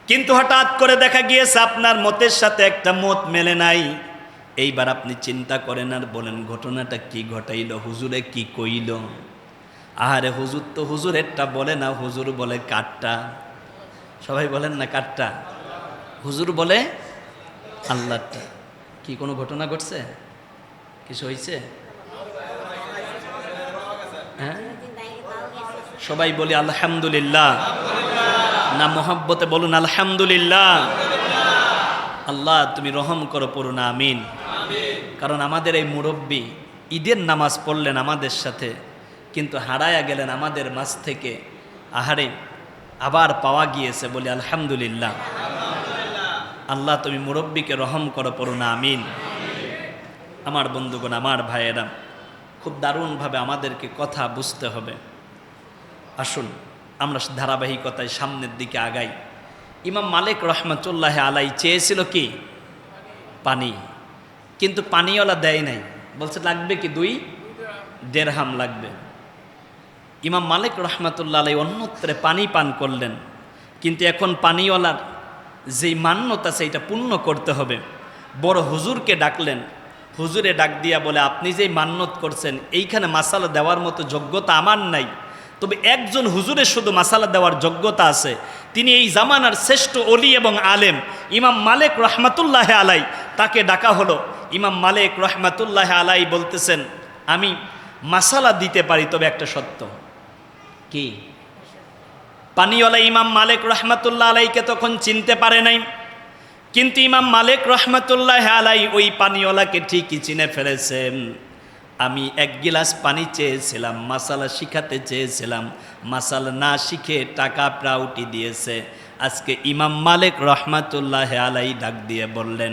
[SPEAKER 1] কিন্তু হঠাৎ করে দেখা গিয়েছে আপনার মতের সাথে একটা মত মেলে নাই। এইবার আপনি চিন্তা করেন আর বলেন ঘটনাটা কি ঘটাইল, হুজুরে কি কইল। আহারে হুজুর তো হুজুরেরটা বলে না, হুজুর বলে কাটটা। সবাই বলেন না কাটটা, হুজুর বলে আল্লাহটা। কি কোনো ঘটনা ঘটছে, কিছু হয়েছে? হ্যাঁ, সবাই বলি আলহামদুলিল্লাহ, না মোহাব্বতে বলুন আলহামদুলিল্লাহ। আল্লাহ তুমি রহম করো, পড়ুন আমিন। কারণ আমাদের এই মুরব্বী ঈদের নামাজ পড়লেন আমাদের সাথে, কিন্তু হারায়া গেলেন আমাদের মাঝ থেকে। আহারে আবার পাওয়া গিয়েছে, বলি আলহামদুলিল্লাহ। আল্লাহ তুমি মুরব্বীকে রহম করো, পড়ুন আমিন। আমার বন্ধুগণ, আমার ভাইয়েরা, খুব দারুণভাবে আমাদেরকে কথা বুঝতে হবে। আসুন আমরা ধারাবাহিকতায় সামনের দিকে আগাই। ইমাম মালিক রহমতুল্লাহ আলাই চেয়েছিল কি? পানি, কিন্তু পানিওয়ালা দেয় নাই, বলছে লাগবে কি 2 দেরহাম লাগবে। ইমাম মালিক রহমতুল্লাহ আলাই অন্যত্রে পানি পান করলেন, কিন্তু এখন পানিওয়ালার যেই মান্যতা সেইটা পূর্ণ করতে হবে। বড় হুজুরকে ডাকলেন, হুজুরে ডাক দিয়া বলে আপনি যেই মান্যত করছেন এইখানে মাসালা দেওয়ার মতো যোগ্যতা আমার নাই, তবে একজন হুজুরের শুধু মাসালা দেওয়ার যোগ্যতা আছে, তিনি এই জামানার শ্রেষ্ঠ ওলি এবং আলেম ইমাম মালিক রহমাতুল্লাহ আলাই। তাকে ডাকা হলো। ইমাম মালিক রহমাতুল্লাহ আলাই বলতেছেন আমি মাসালা দিতে পারি, তবে একটা শর্ত। কি? পানিওয়ালা ইমাম মালিক রহমাতুল্লাহ আলাইকে তখন চিনতে পারে নাই, কিন্তু ইমাম মালিক রহমাতুল্লাহ আলাই ওই পানিওয়ালাকে ঠিকই চিনে ফেলেছেন। আমি 1 গিলাস পানি চেয়েছিলাম, মাসালা শিখাতে চেয়েছিলাম, মাসালা না শিখে টাকা প্রাউটি দিয়েছে। আজকে ইমাম মালিক রহমাতুল্লাহ আলাই ডাক দিয়ে বললেন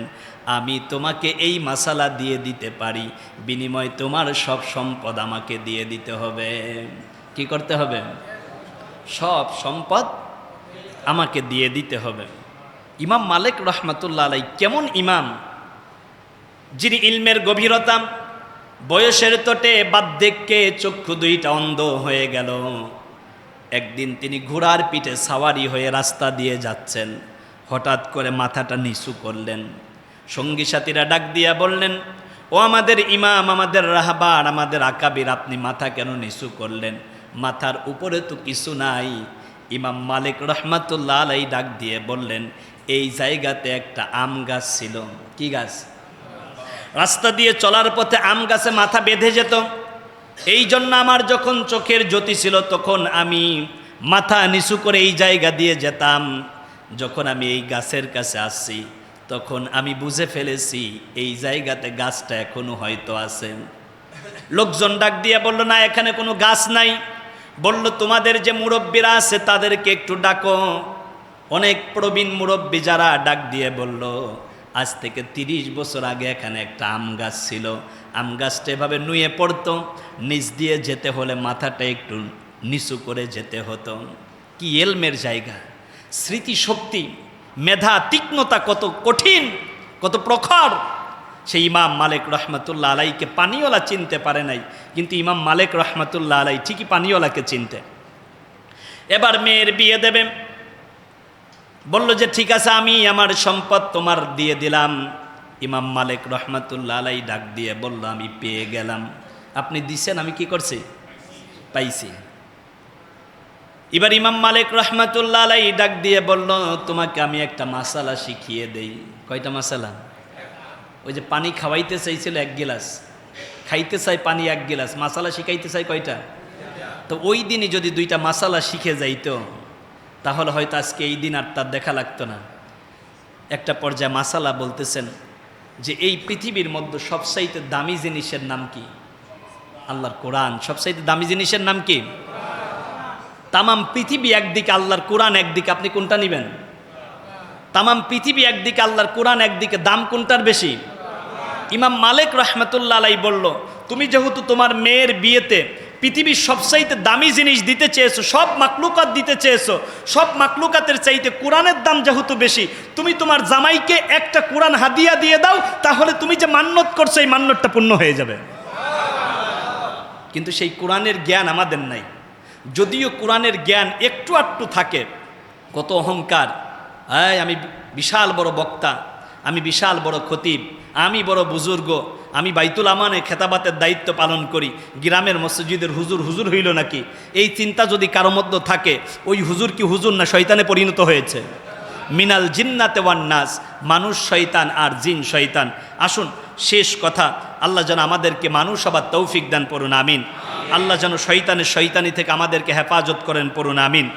[SPEAKER 1] আমি তোমাকে এই মাসালা দিয়ে দিতে পারি, বিনিময় তোমার সব সম্পদ আমাকে দিয়ে দিতে হবে। কি করতে হবে? সব সম্পদ আমাকে দিয়ে দিতে হবে। ইমাম মালিক রহমাতুল্লাহ আলাই কেমন ইমাম, যিনি ইলমের গভীরতা, বয়সের তোটে বার্ধক্যে চক্ষু 2টা অন্ধ হয়ে গেল। একদিন তিনি ঘোড়ার পিঠে সাওয়ারি হয়ে রাস্তা দিয়ে যাচ্ছেন, হঠাৎ করে মাথাটা নিচু করলেন। সঙ্গী সাথীরা ডাক দিয়া বললেন ও আমাদের ইমাম, আমাদের রাহবার, আমাদের আকাবির, আপনি মাথা কেন নিচু করলেন? মাথার উপরে তো কিছু নাই। ইমাম মালিক রহমাতুল্লাহ আলাই ডাক দিয়ে বললেন এই জায়গাতে একটা আম গাছ ছিল। কি গাছ? রাস্তা দিয়ে চলার পথে আম গাছে মাথা বেঁধে যেত, এই জন্য আমার যখন চোখের জ্যোতি ছিল তখন আমি মাথা নিচু করে এই জায়গা দিয়ে যেতাম। যখন আমি এই গাছের কাছে আসছি তখন আমি বুঝে ফেলেছি এই জায়গাতে গাছটা এখনো হয়তো আছে। লোকজন ডাক দিয়ে বলল না, এখানে কোনো গাছ নাই। বলল তোমাদের যে মুরব্বীরা আছে তাদেরকে একটু ডাকো। অনেক প্রবীণ মুরব্বী যারা ডাক দিয়ে বলল আজ থেকে 30 বছর আগে এখানে একটা আম গাছ ছিল। আম গাছটা এভাবে নুয়ে পড়তো, নিচ দিয়ে যেতে হলে মাথাটা একটু নিচু করে যেতে হতো। কি এলমের জায়গা! স্মৃতিশক্তি, মেধা, তীক্ষ্ণতা কত কঠিন, কত প্রখর! সেই ইমাম মালিক রহমতুল্লাহ আলাইকে পানিওয়ালা চিনতে পারে নাই, কিন্তু ইমাম মালিক রহমতুল্লাহ আলাই ঠিকই পানিওয়ালাকে চিনতে। এবার মেয়ের বিয়ে দেবে, বলল যে ঠিক আছে আমি আমার সম্পদ তোমার দিয়ে দিলাম। ইমাম মালিক রহমতুল্লাহ আলাই ডাক দিয়ে বলল আমি পেয়ে গেলাম। আপনি দিছেন, আমি কি করছি? পাইছি। এবার ইমাম মালিক রহমতুল্লাহ আলাই ডাক দিয়ে বলল তোমাকে আমি একটা মাসালা শিখিয়ে দেই। কয়টা মাসালা? ওই যে পানি খাওয়াইতে চাইছিল 1 গিলাস, খাইতে চাই পানি 1 গিলাস, মাসালা শিখাইতে চাই কয়টা? তো ওই দিনই যদি 2টা মাসালা শিখে যাইতো তাহলে হয়তো আজকে এই দিন আর তার দেখা লাগতো না। একটা পর্যায়ে মাসালা বলতেছেন যে এই পৃথিবীর মধ্যে সবচাইতে দামি জিনিসের নাম কি? আল্লাহর কোরআন। সবচাইতে দামি জিনিসের নাম কি? তামাম পৃথিবী একদিকে, আল্লাহর কোরআন একদিকে, আপনি কোনটা নেবেন? তামাম পৃথিবী একদিকে, আল্লাহর কোরআন একদিকে, দাম কোনটার বেশি? ইমাম মালিক রহমতুল্লাহ আলাই বলল তুমি যেহেতু তোমার মেয়ের বিয়েতে পৃথিবীর সবচাইতে দামি জিনিস দিতে চেয়েছো, সব মাকলুকাত দিতে চেয়েছো, সব মাকলুকাতের চাইতে কোরআনের দাম যেহেতু বেশি, তুমি তোমার জামাইকে একটা কোরআন হাদিয়া দিয়ে দাও, তাহলে তুমি যে মান্নত করছো এই মান্নতটা পূর্ণ হয়ে যাবে। কিন্তু সেই কোরআনের জ্ঞান আমাদের নাই। যদিও কোরআনের জ্ঞান একটু আধটু থাকে, কত অহংকার, আমি বিশাল বড় বক্তা, আমি বিশাল বড় খতিব, আমি বড় বুজুর্গ, আমি বাইতুল আমানে খেতাবাতের দায়িত্ব পালন করি, গ্রামের মসজিদের হুজুর হুজুর হইল নাকি, এই চিন্তা যদি কারো মধ্যে থাকে, ওই হুজুর কি হুজুর না শয়তানে পরিণত হয়েছে? মিনাল জিন্নাতে ওয়ান নাস, মানুষ শয়তান আর জিন শয়তান। আসুন শেষ কথা, আল্লাহ যেন আমাদেরকে মানুষ হবার তৌফিক দান, পড়ুন আমিন। আল্লাহ যেন শয়তানি থেকে আমাদেরকে হেফাজত করেন, পড়ুন আমিন।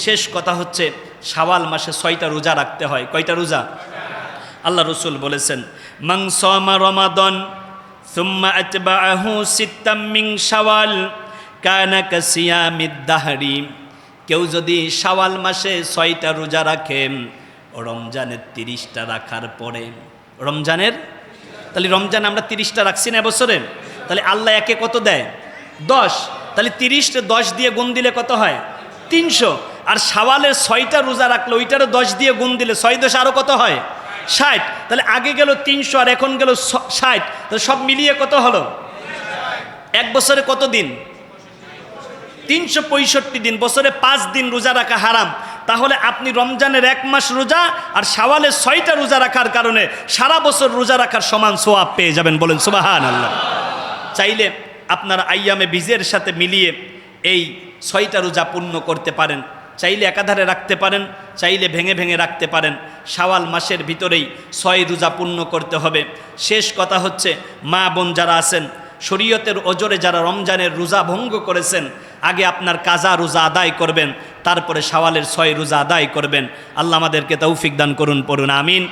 [SPEAKER 1] শেষ কথা হচ্ছে শাওয়াল মাসে 6টা রোজা রাখতে হয়। কয়টা রোজা? আল্লাহ রসুল বলেছেন মান সামা রমাদান সুম্মা আতবাআহু সিত্তাম মিন শাওয়াল কানা কাসিয়ামিদ দাহরি। কেউ যদি শাওয়াল মাসে 6টা রোজা রাখে, রমজানের 30টা রাখার পরে, রমজানের, তাহলে রমজান আমরা 30টা রাখছি না বছরে, তাহলে আল্লাহ একে কত দেয়? 10। তাহলে 30 10 দিয়ে গুণ দিলে কত হয়? 300। আর শাওয়ালের 6টা রোজা রাখলে ওইটারও 10 দিয়ে গুণ দিলে 6 10 আরও কত হয়? 60। তাহলে আগে গেল 300 আর এখন গেল 60, তাহলে সব মিলিয়ে কত হলো? এক বছরে কত দিন? 365 দিন। বছরে 5 দিন রোজা রাখা হারাম। তাহলে আপনি রমজানের 1 মাস রোজা আর শাওয়ালের 6টা রোজা রাখার কারণে সারা বছর রোজা রাখার সমান সওয়াব পেয়ে যাবেন। বলেন সুবহানাল্লাহ। চাইলে আপনারা আইয়ামে বীজের সাথে মিলিয়ে এই 6টা রোজা পূর্ণ করতে পারেন, চাইলে একাধারে রাখতে পারেন, চাইলে ভেঙে ভেঙে রাখতে পারেন। শাওয়াল মাসের ভিতরেই 6 রোজা পূর্ণ করতে হবে। শেষ কথা হচ্ছে মা বোন যারা আছেন, শরীয়তের ওজরে যারা রমজানের রোজা ভঙ্গ করেছেন, আগে আপনার কাজা রোজা আদায় করবেন, তারপরে শাওয়ালের 6 রোজা আদায় করবেন। আল্লাহ আমাদেরকে তৌফিক দান করুন, পড়ুন আমিন।